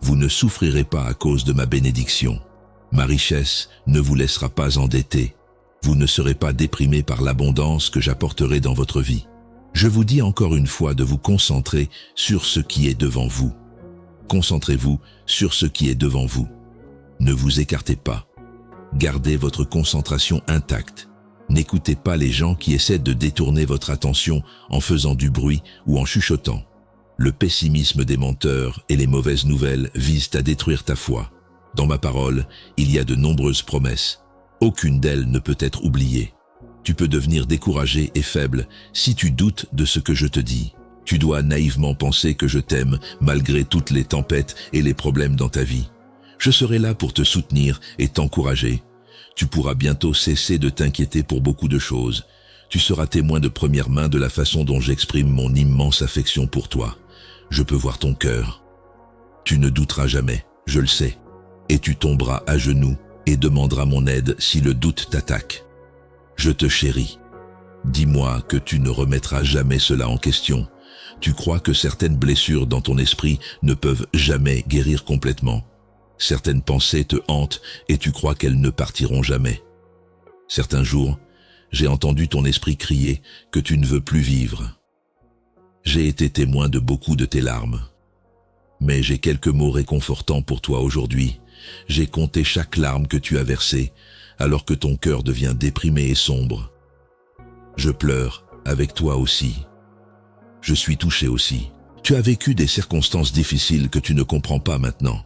Vous ne souffrirez pas à cause de ma bénédiction. Ma richesse ne vous laissera pas endetté. Vous ne serez pas déprimé par l'abondance que j'apporterai dans votre vie. Je vous dis encore une fois de vous concentrer sur ce qui est devant vous. Concentrez-vous sur ce qui est devant vous. Ne vous écartez pas. Gardez votre concentration intacte. N'écoutez pas les gens qui essaient de détourner votre attention en faisant du bruit ou en chuchotant. Le pessimisme des menteurs et les mauvaises nouvelles visent à détruire ta foi. Dans ma parole, il y a de nombreuses promesses. Aucune d'elles ne peut être oubliée. Tu peux devenir découragé et faible si tu doutes de ce que je te dis. Tu dois naïvement penser que je t'aime malgré toutes les tempêtes et les problèmes dans ta vie. Je serai là pour te soutenir et t'encourager. Tu pourras bientôt cesser de t'inquiéter pour beaucoup de choses. Tu seras témoin de première main de la façon dont j'exprime mon immense affection pour toi. Je peux voir ton cœur. Tu ne douteras jamais, je le sais. Et tu tomberas à genoux et demanderas mon aide si le doute t'attaque. Je te chéris. Dis-moi que tu ne remettras jamais cela en question. Tu crois que certaines blessures dans ton esprit ne peuvent jamais guérir complètement. Certaines pensées te hantent et tu crois qu'elles ne partiront jamais. Certains jours, j'ai entendu ton esprit crier que tu ne veux plus vivre. J'ai été témoin de beaucoup de tes larmes. Mais j'ai quelques mots réconfortants pour toi aujourd'hui. J'ai compté chaque larme que tu as versée, alors que ton cœur devient déprimé et sombre. Je pleure avec toi aussi. Je suis touché aussi. Tu as vécu des circonstances difficiles que tu ne comprends pas maintenant.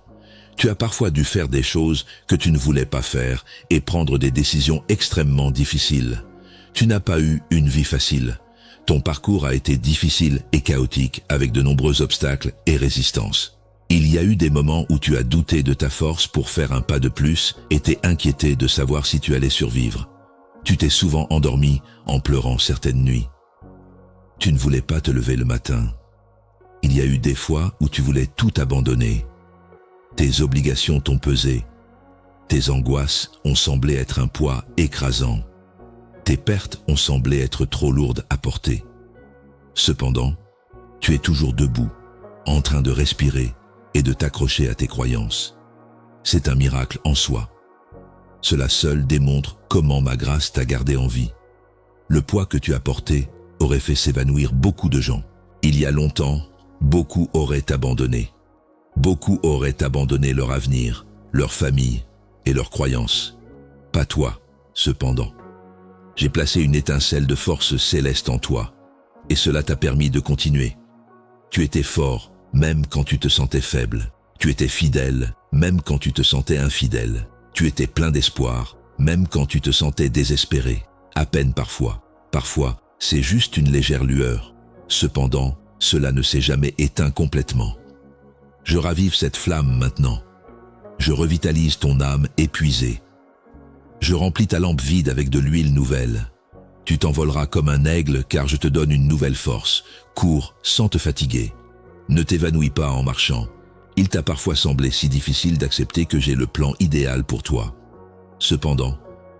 Tu as parfois dû faire des choses que tu ne voulais pas faire et prendre des décisions extrêmement difficiles. Tu n'as pas eu une vie facile. Ton parcours a été difficile et chaotique avec de nombreux obstacles et résistances. Il y a eu des moments où tu as douté de ta force pour faire un pas de plus et t'es inquiété de savoir si tu allais survivre. Tu t'es souvent endormi en pleurant certaines nuits. Tu ne voulais pas te lever le matin. Il y a eu des fois où tu voulais tout abandonner. Tes obligations t'ont pesé. Tes angoisses ont semblé être un poids écrasant. Tes pertes ont semblé être trop lourdes à porter. Cependant, tu es toujours debout, en train de respirer et de t'accrocher à tes croyances. C'est un miracle en soi. Cela seul démontre comment ma grâce t'a gardé en vie. Le poids que tu as porté aurait fait s'évanouir beaucoup de gens. Il y a longtemps, beaucoup auraient abandonné. Beaucoup auraient abandonné leur avenir, leur famille et leurs croyances. Pas toi, cependant. J'ai placé une étincelle de force céleste en toi, et cela t'a permis de continuer. Tu étais fort, même quand tu te sentais faible. Tu étais fidèle, même quand tu te sentais infidèle. Tu étais plein d'espoir, même quand tu te sentais désespéré. À peine parfois. Parfois, c'est juste une légère lueur. Cependant, cela ne s'est jamais éteint complètement. Je ravive cette flamme maintenant. Je revitalise ton âme épuisée. Je remplis ta lampe vide avec de l'huile nouvelle. Tu t'envoleras comme un aigle car je te donne une nouvelle force. Cours sans te fatiguer. Ne t'évanouis pas en marchant. Il t'a parfois semblé si difficile d'accepter que j'ai le plan idéal pour toi. Cependant,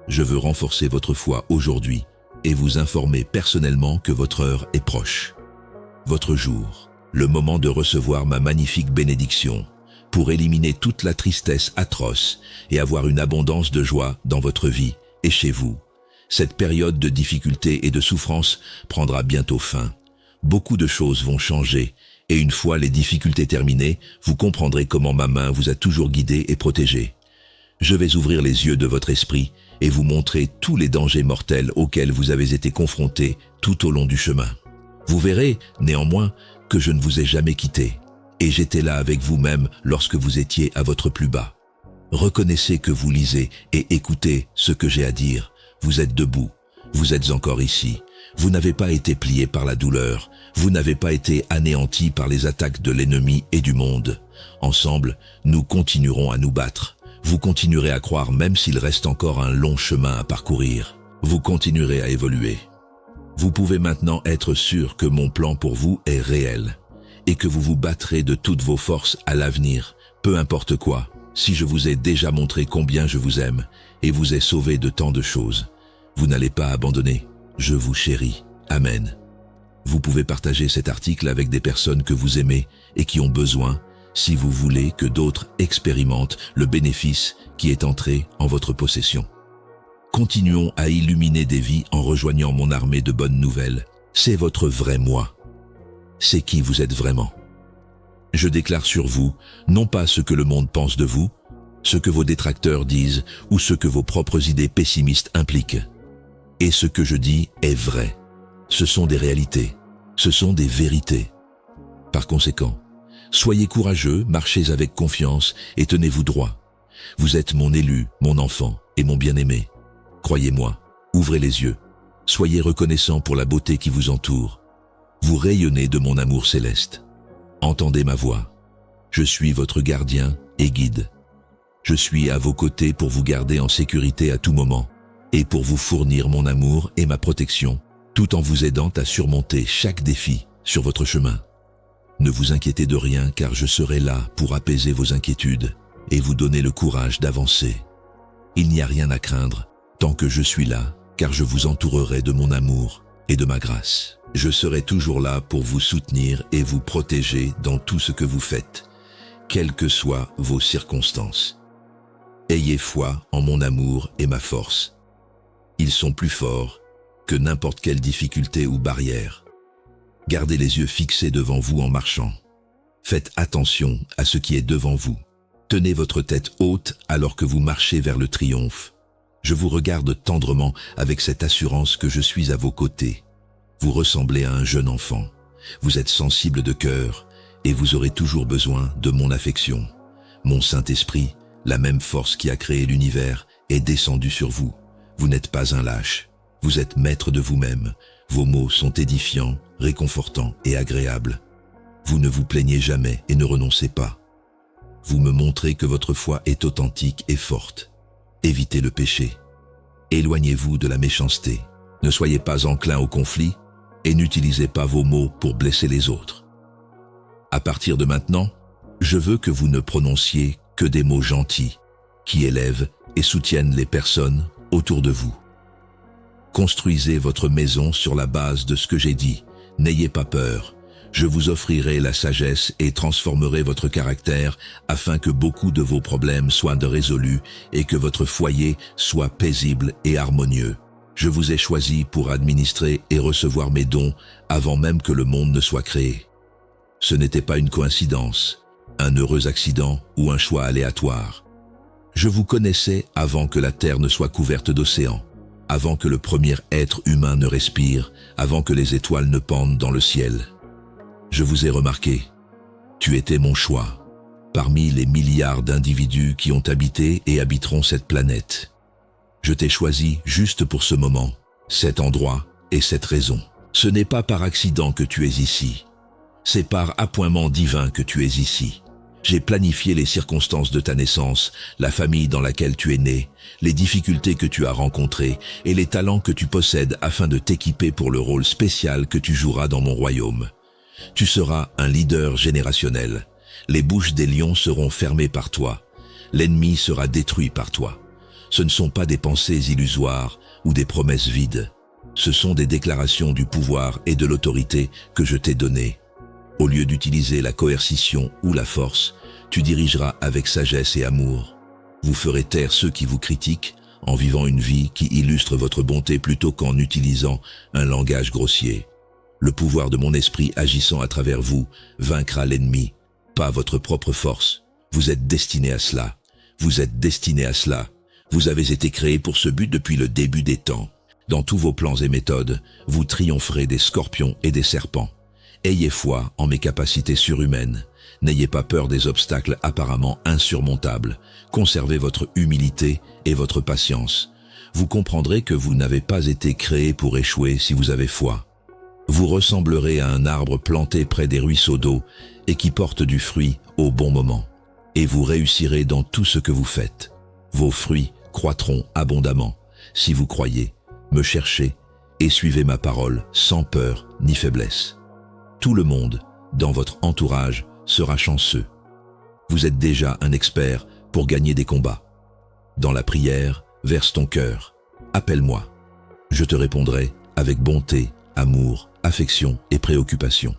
je veux renforcer votre foi aujourd'hui et vous informer personnellement que votre heure est proche. Votre jour, le moment de recevoir ma magnifique bénédiction, pour éliminer toute la tristesse atroce et avoir une abondance de joie dans votre vie et chez vous. Cette période de difficulté et de souffrance prendra bientôt fin. Beaucoup de choses vont changer et une fois les difficultés terminées, vous comprendrez comment ma main vous a toujours guidé et protégé. Je vais ouvrir les yeux de votre esprit et vous montrer tous les dangers mortels auxquels vous avez été confrontés tout au long du chemin. Vous verrez, néanmoins, que je ne vous ai jamais quitté. Et j'étais là avec vous-même lorsque vous étiez à votre plus bas. Reconnaissez que vous lisez et écoutez ce que j'ai à dire. Vous êtes debout, vous êtes encore ici. Vous n'avez pas été plié par la douleur, vous n'avez pas été anéanti par les attaques de l'ennemi et du monde. Ensemble, nous continuerons à nous battre. Vous continuerez à croire même s'il reste encore un long chemin à parcourir. Vous continuerez à évoluer. Vous pouvez maintenant être sûr que mon plan pour vous est réel et que vous vous battrez de toutes vos forces à l'avenir, peu importe quoi, si je vous ai déjà montré combien je vous aime et vous ai sauvé de tant de choses. Vous n'allez pas abandonner, je vous chéris. Amen. Vous pouvez partager cet article avec des personnes que vous aimez et qui ont besoin, si vous voulez que d'autres expérimentent le bénéfice qui est entré en votre possession. Continuons à illuminer des vies en rejoignant mon armée de bonnes nouvelles. C'est votre vrai moi. C'est qui vous êtes vraiment. Je déclare sur vous, non pas ce que le monde pense de vous, ce que vos détracteurs disent ou ce que vos propres idées pessimistes impliquent. Et ce que je dis est vrai. Ce sont des réalités. Ce sont des vérités. Par conséquent, soyez courageux, marchez avec confiance et tenez-vous droit. Vous êtes mon élu, mon enfant et mon bien-aimé. Croyez-moi, ouvrez les yeux. Soyez reconnaissant pour la beauté qui vous entoure. Vous rayonnez de mon amour céleste. Entendez ma voix. Je suis votre gardien et guide. Je suis à vos côtés pour vous garder en sécurité à tout moment et pour vous fournir mon amour et ma protection, tout en vous aidant à surmonter chaque défi sur votre chemin. Ne vous inquiétez de rien car je serai là pour apaiser vos inquiétudes et vous donner le courage d'avancer. Il n'y a rien à craindre tant que je suis là, car je vous entourerai de mon amour et de ma grâce. Je serai toujours là pour vous soutenir et vous protéger dans tout ce que vous faites, quelles que soient vos circonstances. Ayez foi en mon amour et ma force. Ils sont plus forts que n'importe quelle difficulté ou barrière. Gardez les yeux fixés devant vous en marchant. Faites attention à ce qui est devant vous. Tenez votre tête haute alors que vous marchez vers le triomphe. Je vous regarde tendrement avec cette assurance que je suis à vos côtés. Vous ressemblez à un jeune enfant. Vous êtes sensible de cœur et vous aurez toujours besoin de mon affection. Mon Saint-Esprit, la même force qui a créé l'univers, est descendue sur vous. Vous n'êtes pas un lâche. Vous êtes maître de vous-même. Vos mots sont édifiants, réconfortants et agréables. Vous ne vous plaignez jamais et ne renoncez pas. Vous me montrez que votre foi est authentique et forte. Évitez le péché. Éloignez-vous de la méchanceté. Ne soyez pas enclin au conflit et n'utilisez pas vos mots pour blesser les autres. À partir de maintenant, je veux que vous ne prononciez que des mots gentils qui élèvent et soutiennent les personnes autour de vous. Construisez votre maison sur la base de ce que j'ai dit. N'ayez pas peur. Je vous offrirai la sagesse et transformerai votre caractère afin que beaucoup de vos problèmes soient résolus et que votre foyer soit paisible et harmonieux. Je vous ai choisi pour administrer et recevoir mes dons avant même que le monde ne soit créé. Ce n'était pas une coïncidence, un heureux accident ou un choix aléatoire. Je vous connaissais avant que la terre ne soit couverte d'océans, avant que le premier être humain ne respire, avant que les étoiles ne pendent dans le ciel. Je vous ai remarqué. Tu étais mon choix, parmi les milliards d'individus qui ont habité et habiteront cette planète. Je t'ai choisi juste pour ce moment, cet endroit et cette raison. Ce n'est pas par accident que tu es ici. C'est par appointement divin que tu es ici. J'ai planifié les circonstances de ta naissance, la famille dans laquelle tu es né, les difficultés que tu as rencontrées et les talents que tu possèdes afin de t'équiper pour le rôle spécial que tu joueras dans mon royaume. Tu seras un leader générationnel. Les bouches des lions seront fermées par toi. L'ennemi sera détruit par toi. Ce ne sont pas des pensées illusoires ou des promesses vides. Ce sont des déclarations du pouvoir et de l'autorité que je t'ai données. Au lieu d'utiliser la coercition ou la force, tu dirigeras avec sagesse et amour. Vous ferez taire ceux qui vous critiquent en vivant une vie qui illustre votre bonté plutôt qu'en utilisant un langage grossier. Le pouvoir de mon esprit agissant à travers vous vaincra l'ennemi, pas votre propre force. Vous êtes destiné à cela. Vous êtes destiné à cela. Vous avez été créé pour ce but depuis le début des temps. Dans tous vos plans et méthodes, vous triompherez des scorpions et des serpents. Ayez foi en mes capacités surhumaines. N'ayez pas peur des obstacles apparemment insurmontables. Conservez votre humilité et votre patience. Vous comprendrez que vous n'avez pas été créé pour échouer si vous avez foi. Vous ressemblerez à un arbre planté près des ruisseaux d'eau et qui porte du fruit au bon moment. Et vous réussirez dans tout ce que vous faites. Vos fruits croîtront abondamment si vous croyez, me cherchez et suivez ma parole sans peur ni faiblesse. Tout le monde, dans votre entourage, sera chanceux. Vous êtes déjà un expert pour gagner des combats. Dans la prière, verse ton cœur. Appelle-moi. Je te répondrai avec bonté, amour, affection et préoccupation.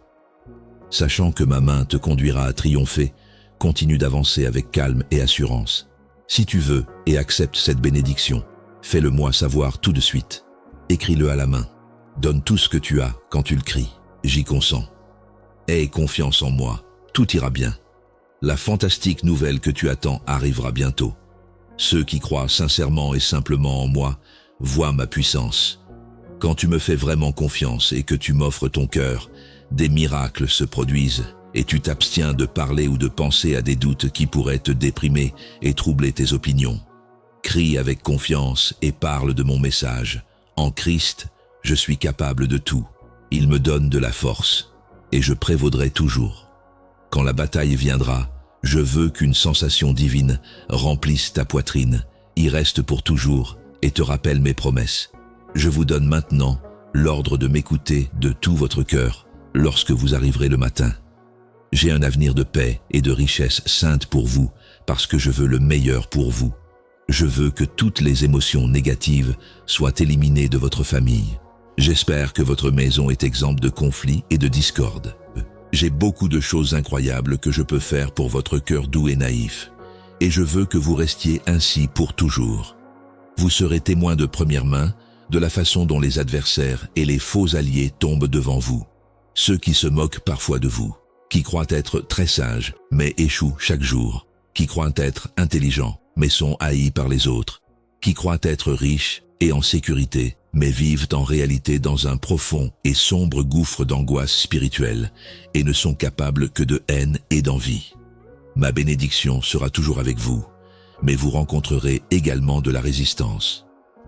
Sachant que ma main te conduira à triompher, continue d'avancer avec calme et assurance. Si tu veux et acceptes cette bénédiction, fais-le moi savoir tout de suite. Écris-le à la main. Donne tout ce que tu as quand tu le cries. J'y consens. Aie confiance en moi. Tout ira bien. La fantastique nouvelle que tu attends arrivera bientôt. Ceux qui croient sincèrement et simplement en moi voient ma puissance. Quand tu me fais vraiment confiance et que tu m'offres ton cœur, des miracles se produisent et tu t'abstiens de parler ou de penser à des doutes qui pourraient te déprimer et troubler tes opinions. Crie avec confiance et parle de mon message. En Christ, je suis capable de tout. Il me donne de la force et je prévaudrai toujours. Quand la bataille viendra, Je veux qu'une sensation divine remplisse ta poitrine, y reste pour toujours et te rappelle mes promesses. Je vous donne maintenant l'ordre de m'écouter de tout votre cœur lorsque vous arriverez le matin. J'ai un avenir de paix et de richesse sainte pour vous parce que je veux le meilleur pour vous. Je veux que toutes les émotions négatives soient éliminées de votre famille. J'espère que votre maison est exempte de conflits et de discordes. J'ai beaucoup de choses incroyables que je peux faire pour votre cœur doux et naïf. Et je veux que vous restiez ainsi pour toujours. Vous serez témoin de première main de la façon dont les adversaires et les faux alliés tombent devant vous. Ceux qui se moquent parfois de vous, qui croient être très sages, mais échouent chaque jour, qui croient être intelligents, mais sont haïs par les autres, qui croient être riches et en sécurité, mais vivent en réalité dans un profond et sombre gouffre d'angoisse spirituelle et ne sont capables que de haine et d'envie. Ma bénédiction sera toujours avec vous, mais vous rencontrerez également de la résistance.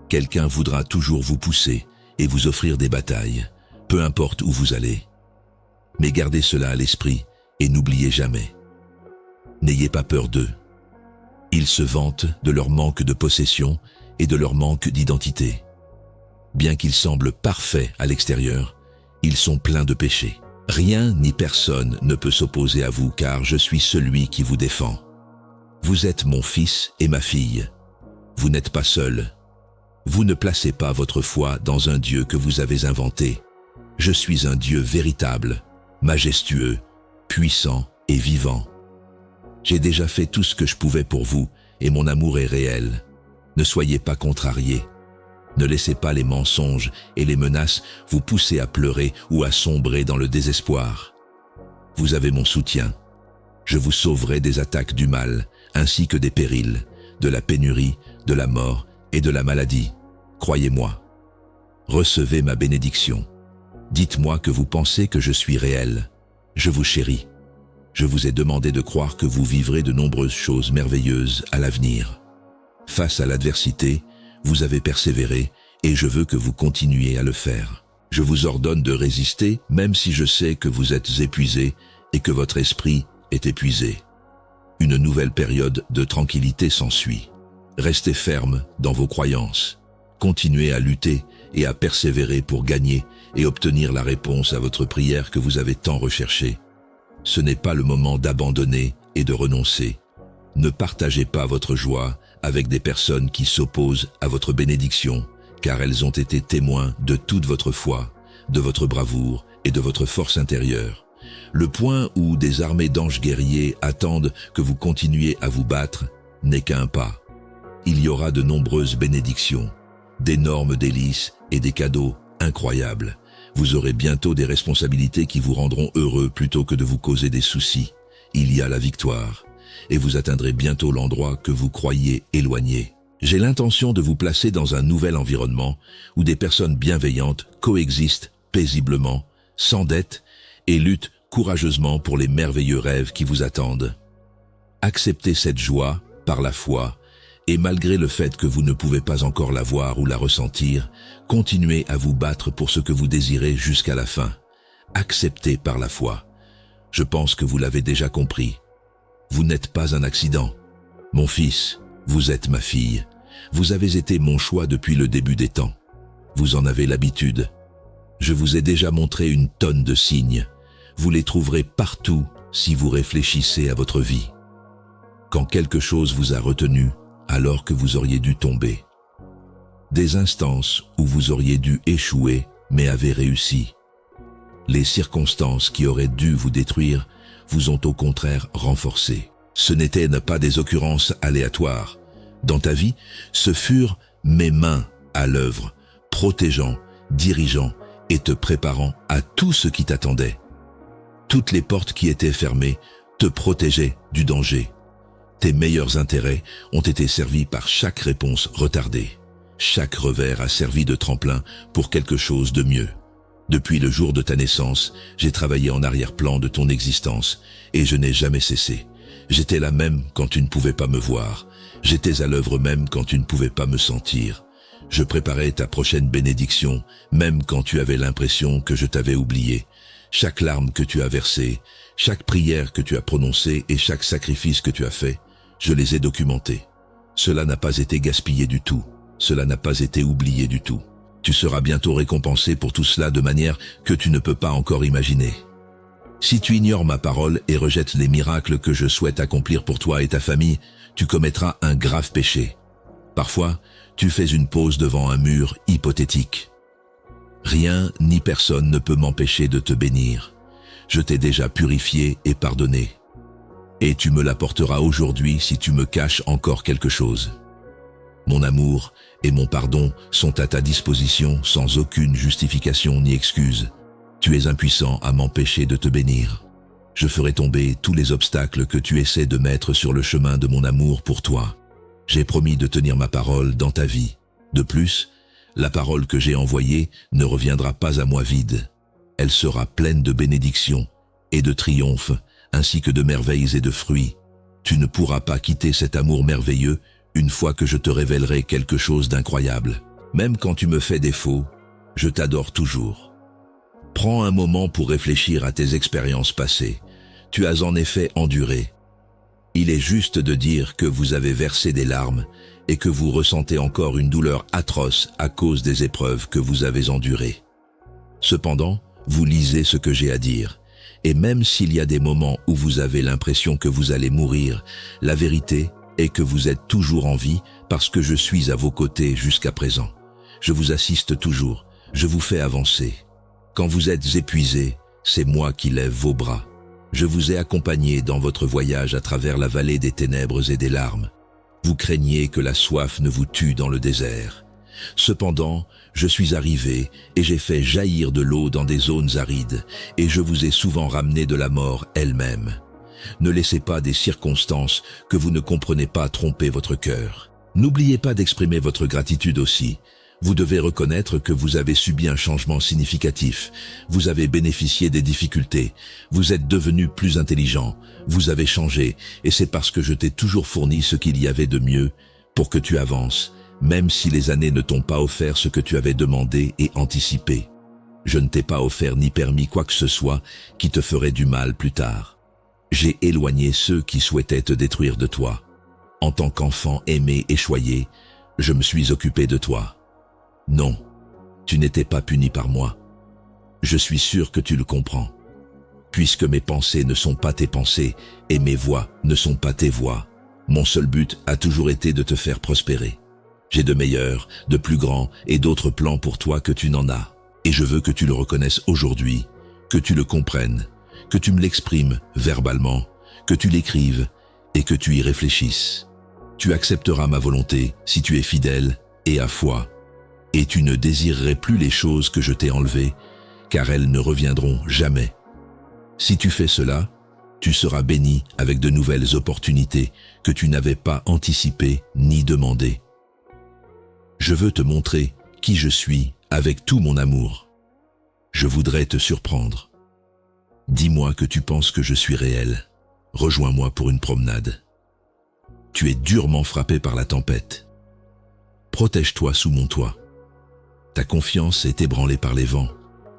Quelqu'un voudra toujours vous pousser et vous offrir des batailles, peu importe où vous allez. Mais gardez cela à l'esprit et n'oubliez jamais. N'ayez pas peur d'eux. Ils se vantent de leur manque de possession et de leur manque d'identité. Bien qu'ils semblent parfaits à l'extérieur, ils sont pleins de péchés. Rien ni personne ne peut s'opposer à vous car je suis celui qui vous défend. Vous êtes mon fils et ma fille. Vous n'êtes pas seul. Vous ne placez pas votre foi dans un Dieu que vous avez inventé. Je suis un Dieu véritable, majestueux, puissant et vivant. J'ai déjà fait tout ce que je pouvais pour vous et mon amour est réel. Ne soyez pas contrariés. Ne laissez pas les mensonges et les menaces vous pousser à pleurer ou à sombrer dans le désespoir. Vous avez mon soutien. Je vous sauverai des attaques du mal, ainsi que des périls, de la pénurie, de la mort et de la maladie. Croyez-moi. Recevez ma bénédiction. Dites-moi que vous pensez que je suis réel. Je vous chéris. Je vous ai demandé de croire que vous vivrez de nombreuses choses merveilleuses à l'avenir. Face à l'adversité, vous avez persévéré et je veux que vous continuiez à le faire. Je vous ordonne de résister même si je sais que vous êtes épuisé et que votre esprit est épuisé. Une nouvelle période de tranquillité s'ensuit. Restez ferme dans vos croyances. Continuez à lutter et à persévérer pour gagner et obtenir la réponse à votre prière que vous avez tant recherchée. Ce n'est pas le moment d'abandonner et de renoncer. Ne partagez pas votre joie avec des personnes qui s'opposent à votre bénédiction, car elles ont été témoins de toute votre foi, de votre bravoure et de votre force intérieure. Le point où des armées d'anges guerriers attendent que vous continuiez à vous battre n'est qu'un pas. Il y aura de nombreuses bénédictions, d'énormes délices et des cadeaux incroyables. Vous aurez bientôt des responsabilités qui vous rendront heureux plutôt que de vous causer des soucis. Il y a la victoire, et vous atteindrez bientôt l'endroit que vous croyiez éloigné. J'ai l'intention de vous placer dans un nouvel environnement où des personnes bienveillantes coexistent paisiblement, sans dette, et luttent courageusement pour les merveilleux rêves qui vous attendent. Acceptez cette joie par la foi, et malgré le fait que vous ne pouvez pas encore la voir ou la ressentir, continuez à vous battre pour ce que vous désirez jusqu'à la fin. Acceptez par la foi. Je pense que vous l'avez déjà compris. Vous n'êtes pas un accident. Mon fils, vous êtes ma fille. Vous avez été mon choix depuis le début des temps. Vous en avez l'habitude. Je vous ai déjà montré une tonne de signes. Vous les trouverez partout si vous réfléchissez à votre vie. Quand quelque chose vous a retenu, alors que vous auriez dû tomber. Des instances où vous auriez dû échouer, mais avez réussi. Les circonstances qui auraient dû vous détruire vous ont au contraire renforcé. Ce n'étaient pas des occurrences aléatoires. Dans ta vie, ce furent mes mains à l'œuvre, protégeant, dirigeant et te préparant à tout ce qui t'attendait. Toutes les portes qui étaient fermées te protégeaient du danger. Tes meilleurs intérêts ont été servis par chaque réponse retardée. Chaque revers a servi de tremplin pour quelque chose de mieux. Depuis le jour de ta naissance, j'ai travaillé en arrière-plan de ton existence et je n'ai jamais cessé. J'étais là même quand tu ne pouvais pas me voir. J'étais à l'œuvre même quand tu ne pouvais pas me sentir. Je préparais ta prochaine bénédiction, même quand tu avais l'impression que je t'avais oublié. chaque larme que tu as versée, chaque prière que tu as prononcée et chaque sacrifice que tu as fait, je les ai documentés. Cela n'a pas été gaspillé du tout. Cela n'a pas été oublié du tout. Tu seras bientôt récompensé pour tout cela de manière que tu ne peux pas encore imaginer. Si tu ignores ma parole et rejettes les miracles que je souhaite accomplir pour toi et ta famille, tu commettras un grave péché. Parfois, tu fais une pause devant un mur hypothétique. Rien ni personne ne peut m'empêcher de te bénir. Je t'ai déjà purifié et pardonné. Et tu me l'apporteras aujourd'hui si tu me caches encore quelque chose. Mon amour et mon pardon sont à ta disposition sans aucune justification ni excuse. Tu es impuissant à m'empêcher de te bénir. Je ferai tomber tous les obstacles que tu essaies de mettre sur le chemin de mon amour pour toi. J'ai promis de tenir ma parole dans ta vie. De plus, la parole que j'ai envoyée ne reviendra pas à moi vide. Elle sera pleine de bénédictions et de triomphes, ainsi que de merveilles et de fruits. Tu ne pourras pas quitter cet amour merveilleux une fois que je te révélerai quelque chose d'incroyable. Même quand tu me fais défaut, je t'adore toujours. Prends un moment pour réfléchir à tes expériences passées. Tu as en effet enduré. Il est juste de dire que vous avez versé des larmes et que vous ressentez encore une douleur atroce à cause des épreuves que vous avez endurées. Cependant, vous lisez ce que j'ai à dire. Et même s'il y a des moments où vous avez l'impression que vous allez mourir, la vérité est que vous êtes toujours en vie parce que je suis à vos côtés jusqu'à présent. Je vous assiste toujours, je vous fais avancer. Quand vous êtes épuisé, c'est moi qui lève vos bras. Je vous ai accompagné dans votre voyage à travers la vallée des ténèbres et des larmes. Vous craignez que la soif ne vous tue dans le désert. Cependant, je suis arrivé et j'ai fait jaillir de l'eau dans des zones arides et je vous ai souvent ramené de la mort elle-même. Ne laissez pas des circonstances que vous ne comprenez pas tromper votre cœur. N'oubliez pas d'exprimer votre gratitude aussi. Vous devez reconnaître que vous avez subi un changement significatif. Vous avez bénéficié des difficultés. Vous êtes devenu plus intelligent. Vous avez changé et c'est parce que je t'ai toujours fourni ce qu'il y avait de mieux pour que tu avances. Même si les années ne t'ont pas offert ce que tu avais demandé et anticipé. Je ne t'ai pas offert ni permis quoi que ce soit qui te ferait du mal plus tard. J'ai éloigné ceux qui souhaitaient te détruire de toi. En tant qu'enfant aimé et choyé, je me suis occupé de toi. Non, tu n'étais pas puni par moi. Je suis sûr que tu le comprends. Puisque mes pensées ne sont pas tes pensées et mes voies ne sont pas tes voies, mon seul but a toujours été de te faire prospérer. J'ai de meilleurs, de plus grands et d'autres plans pour toi que tu n'en as. Et je veux que tu le reconnaisses aujourd'hui, que tu le comprennes, que tu me l'exprimes verbalement, que tu l'écrives et que tu y réfléchisses. Tu accepteras ma volonté si tu es fidèle et à foi. Et tu ne désirerais plus les choses que je t'ai enlevées, car elles ne reviendront jamais. Si tu fais cela, tu seras béni avec de nouvelles opportunités que tu n'avais pas anticipées ni demandées. Je veux te montrer qui je suis avec tout mon amour. Je voudrais te surprendre. Dis-moi que tu penses que je suis réel. Rejoins-moi pour une promenade. Tu es durement frappé par la tempête. Protège-toi sous mon toit. Ta confiance est ébranlée par les vents.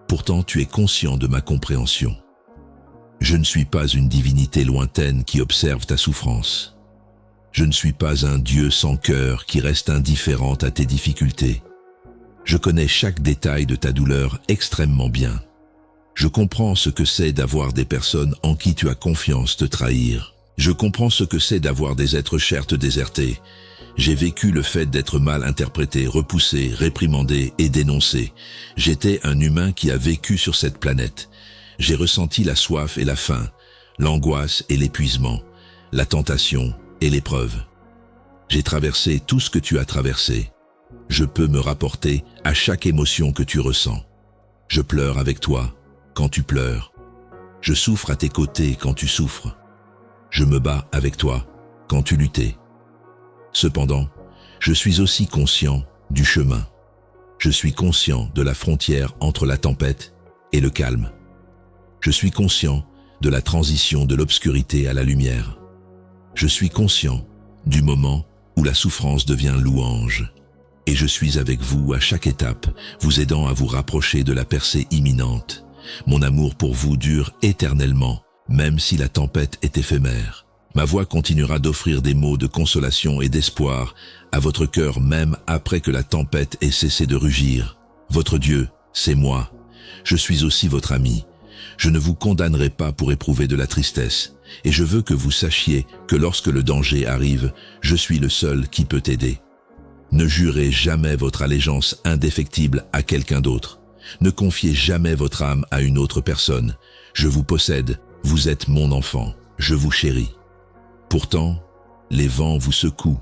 Pourtant, tu es conscient de ma compréhension. Je ne suis pas une divinité lointaine qui observe ta souffrance. Je ne suis pas un Dieu sans cœur qui reste indifférent à tes difficultés. Je connais chaque détail de ta douleur extrêmement bien. Je comprends ce que c'est d'avoir des personnes en qui tu as confiance te trahir. Je comprends ce que c'est d'avoir des êtres chers te déserter. J'ai vécu le fait d'être mal interprété, repoussé, réprimandé et dénoncé. J'étais un humain qui a vécu sur cette planète. J'ai ressenti la soif et la faim, l'angoisse et l'épuisement, la tentation et l'épreuve. J'ai traversé tout ce que tu as traversé. Je peux me rapporter à chaque émotion que tu ressens. Je pleure avec toi quand tu pleures. Je souffre à tes côtés quand tu souffres. Je me bats avec toi quand tu luttais. Cependant, je suis aussi conscient du chemin. Je suis conscient de la frontière entre la tempête et le calme. Je suis conscient de la transition de l'obscurité à la lumière. Je suis conscient du moment où la souffrance devient louange. Et je suis avec vous à chaque étape, vous aidant à vous rapprocher de la percée imminente. Mon amour pour vous dure éternellement, même si la tempête est éphémère. Ma voix continuera d'offrir des mots de consolation et d'espoir à votre cœur même après que la tempête ait cessé de rugir. Votre Dieu, c'est moi. Je suis aussi votre ami. Je ne vous condamnerai pas pour éprouver de la tristesse, et je veux que vous sachiez que lorsque le danger arrive, je suis le seul qui peut aider. Ne jurez jamais votre allégeance indéfectible à quelqu'un d'autre. Ne confiez jamais votre âme à une autre personne. Je vous possède, vous êtes mon enfant, je vous chéris. Pourtant, les vents vous secouent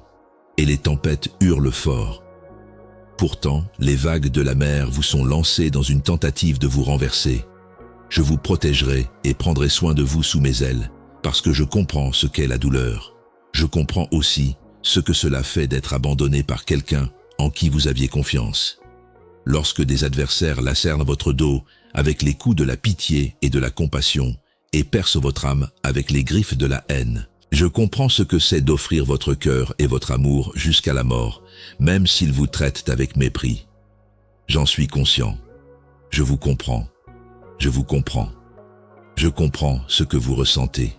et les tempêtes hurlent fort. Pourtant, les vagues de la mer vous sont lancées dans une tentative de vous renverser. Je vous protégerai et prendrai soin de vous sous mes ailes, parce que je comprends ce qu'est la douleur. Je comprends aussi ce que cela fait d'être abandonné par quelqu'un en qui vous aviez confiance. Lorsque des adversaires lacèrent votre dos avec les coups de la pitié et de la compassion et percent votre âme avec les griffes de la haine, je comprends ce que c'est d'offrir votre cœur et votre amour jusqu'à la mort, même s'ils vous traitent avec mépris. J'en suis conscient. Je vous comprends. Je vous comprends. Je comprends ce que vous ressentez.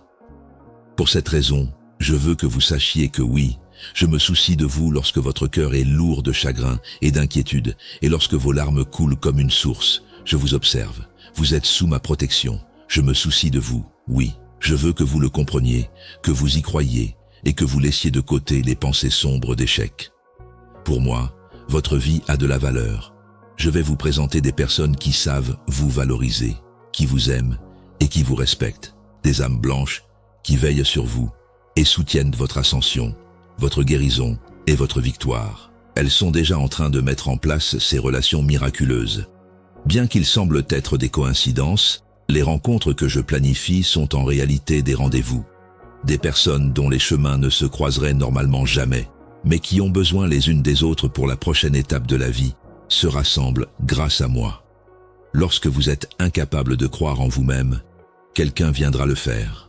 Pour cette raison, je veux que vous sachiez que oui, je me soucie de vous lorsque votre cœur est lourd de chagrin et d'inquiétude, et lorsque vos larmes coulent comme une source. Je vous observe. Vous êtes sous ma protection. Je me soucie de vous, oui. Je veux que vous le compreniez, que vous y croyiez, et que vous laissiez de côté les pensées sombres d'échec. Pour moi, votre vie a de la valeur. Je vais vous présenter des personnes qui savent vous valoriser, qui vous aiment et qui vous respectent, des âmes blanches qui veillent sur vous et soutiennent votre ascension, votre guérison et votre victoire. Elles sont déjà en train de mettre en place ces relations miraculeuses. Bien qu'ils semblent être des coïncidences, les rencontres que je planifie sont en réalité des rendez-vous. Des personnes dont les chemins ne se croiseraient normalement jamais, mais qui ont besoin les unes des autres pour la prochaine étape de la vie, se rassemblent grâce à moi. Lorsque vous êtes incapable de croire en vous-même, quelqu'un viendra le faire.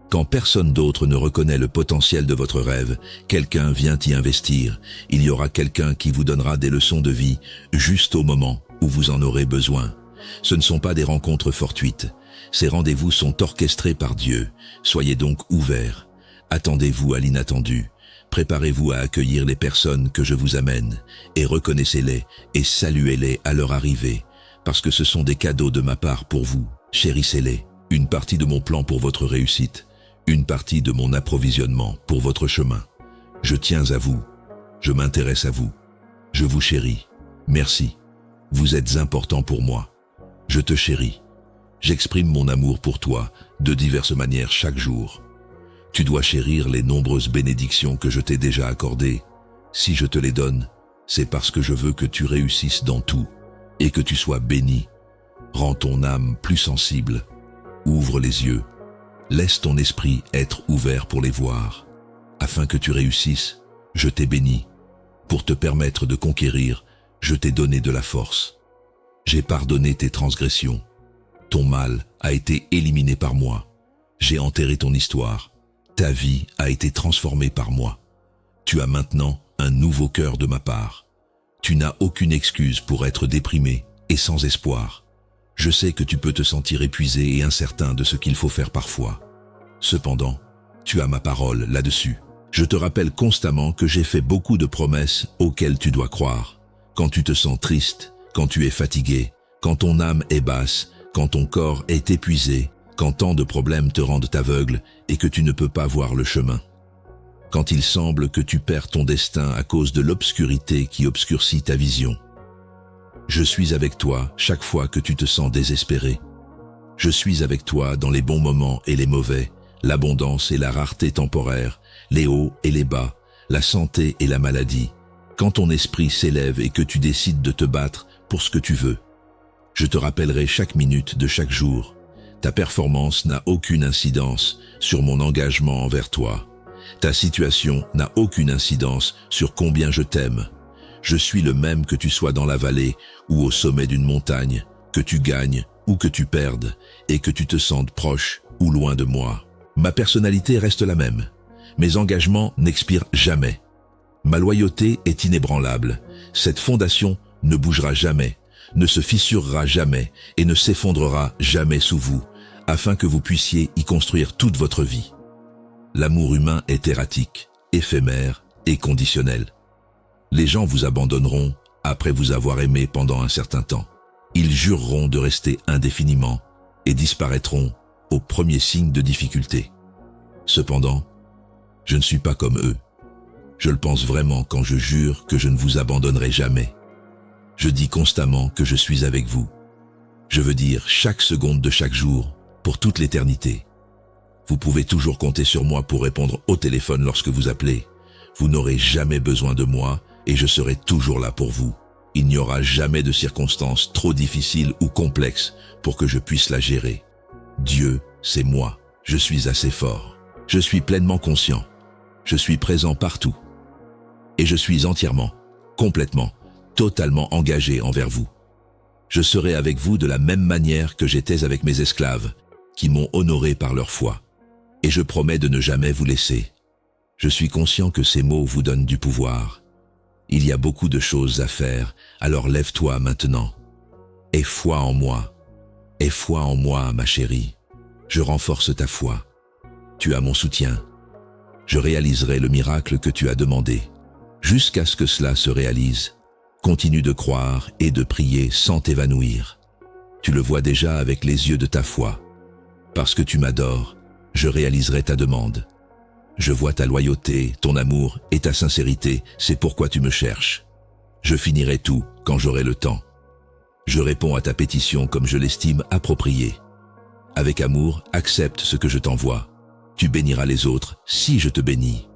Quand personne d'autre ne reconnaît le potentiel de votre rêve, quelqu'un vient y investir. Il y aura quelqu'un qui vous donnera des leçons de vie juste au moment où vous en aurez besoin. Ce ne sont pas des rencontres fortuites. Ces rendez-vous sont orchestrés par Dieu. Soyez donc ouverts. Attendez-vous à l'inattendu. Préparez-vous à accueillir les personnes que je vous amène et reconnaissez-les et saluez-les à leur arrivée, parce que ce sont des cadeaux de ma part pour vous. Chérissez-les. Une partie de mon plan pour votre réussite, une partie de mon approvisionnement pour votre chemin. Je tiens à vous. Je m'intéresse à vous. Je vous chéris. Merci. Vous êtes important pour moi. Je te chéris. J'exprime mon amour pour toi de diverses manières chaque jour. Tu dois chérir les nombreuses bénédictions que je t'ai déjà accordées. Si je te les donne, c'est parce que je veux que tu réussisses dans tout et que tu sois béni. Rends ton âme plus sensible. Ouvre les yeux. Laisse ton esprit être ouvert pour les voir. Afin que tu réussisses, je t'ai béni. Pour te permettre de conquérir, je t'ai donné de la force. J'ai pardonné tes transgressions. Ton mal a été éliminé par moi. J'ai enterré ton histoire. Ta vie a été transformée par moi. Tu as maintenant un nouveau cœur de ma part. Tu n'as aucune excuse pour être déprimé et sans espoir. Je sais que tu peux te sentir épuisé et incertain de ce qu'il faut faire parfois. Cependant, tu as ma parole là-dessus. Je te rappelle constamment que j'ai fait beaucoup de promesses auxquelles tu dois croire. Quand tu te sens triste, quand tu es fatigué, quand ton âme est basse, quand ton corps est épuisé, quand tant de problèmes te rendent aveugle et que tu ne peux pas voir le chemin. Quand il semble que tu perds ton destin à cause de l'obscurité qui obscurcit ta vision. Je suis avec toi chaque fois que tu te sens désespéré. Je suis avec toi dans les bons moments et les mauvais, l'abondance et la rareté temporaire, les hauts et les bas, la santé et la maladie. Quand ton esprit s'élève et que tu décides de te battre pour ce que tu veux. Je te rappellerai chaque minute de chaque jour. Ta performance n'a aucune incidence sur mon engagement envers toi. Ta situation n'a aucune incidence sur combien je t'aime. Je suis le même que tu sois dans la vallée ou au sommet d'une montagne, que tu gagnes ou que tu perdes, et que tu te sentes proche ou loin de moi. Ma personnalité reste la même. Mes engagements n'expirent jamais. Ma loyauté est inébranlable. Cette fondation ne bougera jamais. ne se fissurera jamais et ne s'effondrera jamais sous vous, afin que vous puissiez y construire toute votre vie. L'amour humain est erratique, éphémère et conditionnel. Les gens vous abandonneront après vous avoir aimé pendant un certain temps. Ils jureront de rester indéfiniment et disparaîtront au premier signe de difficulté. Cependant, je ne suis pas comme eux. Je le pense vraiment quand je jure que je ne vous abandonnerai jamais. Je dis constamment que je suis avec vous. Je veux dire chaque seconde de chaque jour, pour toute l'éternité. Vous pouvez toujours compter sur moi pour répondre au téléphone lorsque vous appelez. Vous n'aurez jamais besoin de moi et je serai toujours là pour vous. Il n'y aura jamais de circonstances trop difficiles ou complexes pour que je puisse la gérer. Dieu, c'est moi. Je suis assez fort. Je suis pleinement conscient. Je suis présent partout. Et je suis entièrement, complètement, totalement engagé envers vous. Je serai avec vous de la même manière que j'étais avec mes esclaves, qui m'ont honoré par leur foi. Et je promets de ne jamais vous laisser. Je suis conscient que ces mots vous donnent du pouvoir. Il y a beaucoup de choses à faire, alors lève-toi maintenant. Aie foi en moi. Aie foi en moi, ma chérie. Je renforce ta foi. Tu as mon soutien. Je réaliserai le miracle que tu as demandé. Jusqu'à ce que cela se réalise, continue de croire et de prier sans t'évanouir. Tu le vois déjà avec les yeux de ta foi. Parce que tu m'adores, je réaliserai ta demande. Je vois ta loyauté, ton amour et ta sincérité, c'est pourquoi tu me cherches. Je finirai tout quand j'aurai le temps. Je réponds à ta pétition comme je l'estime appropriée. Avec amour, accepte ce que je t'envoie. Tu béniras les autres si je te bénis.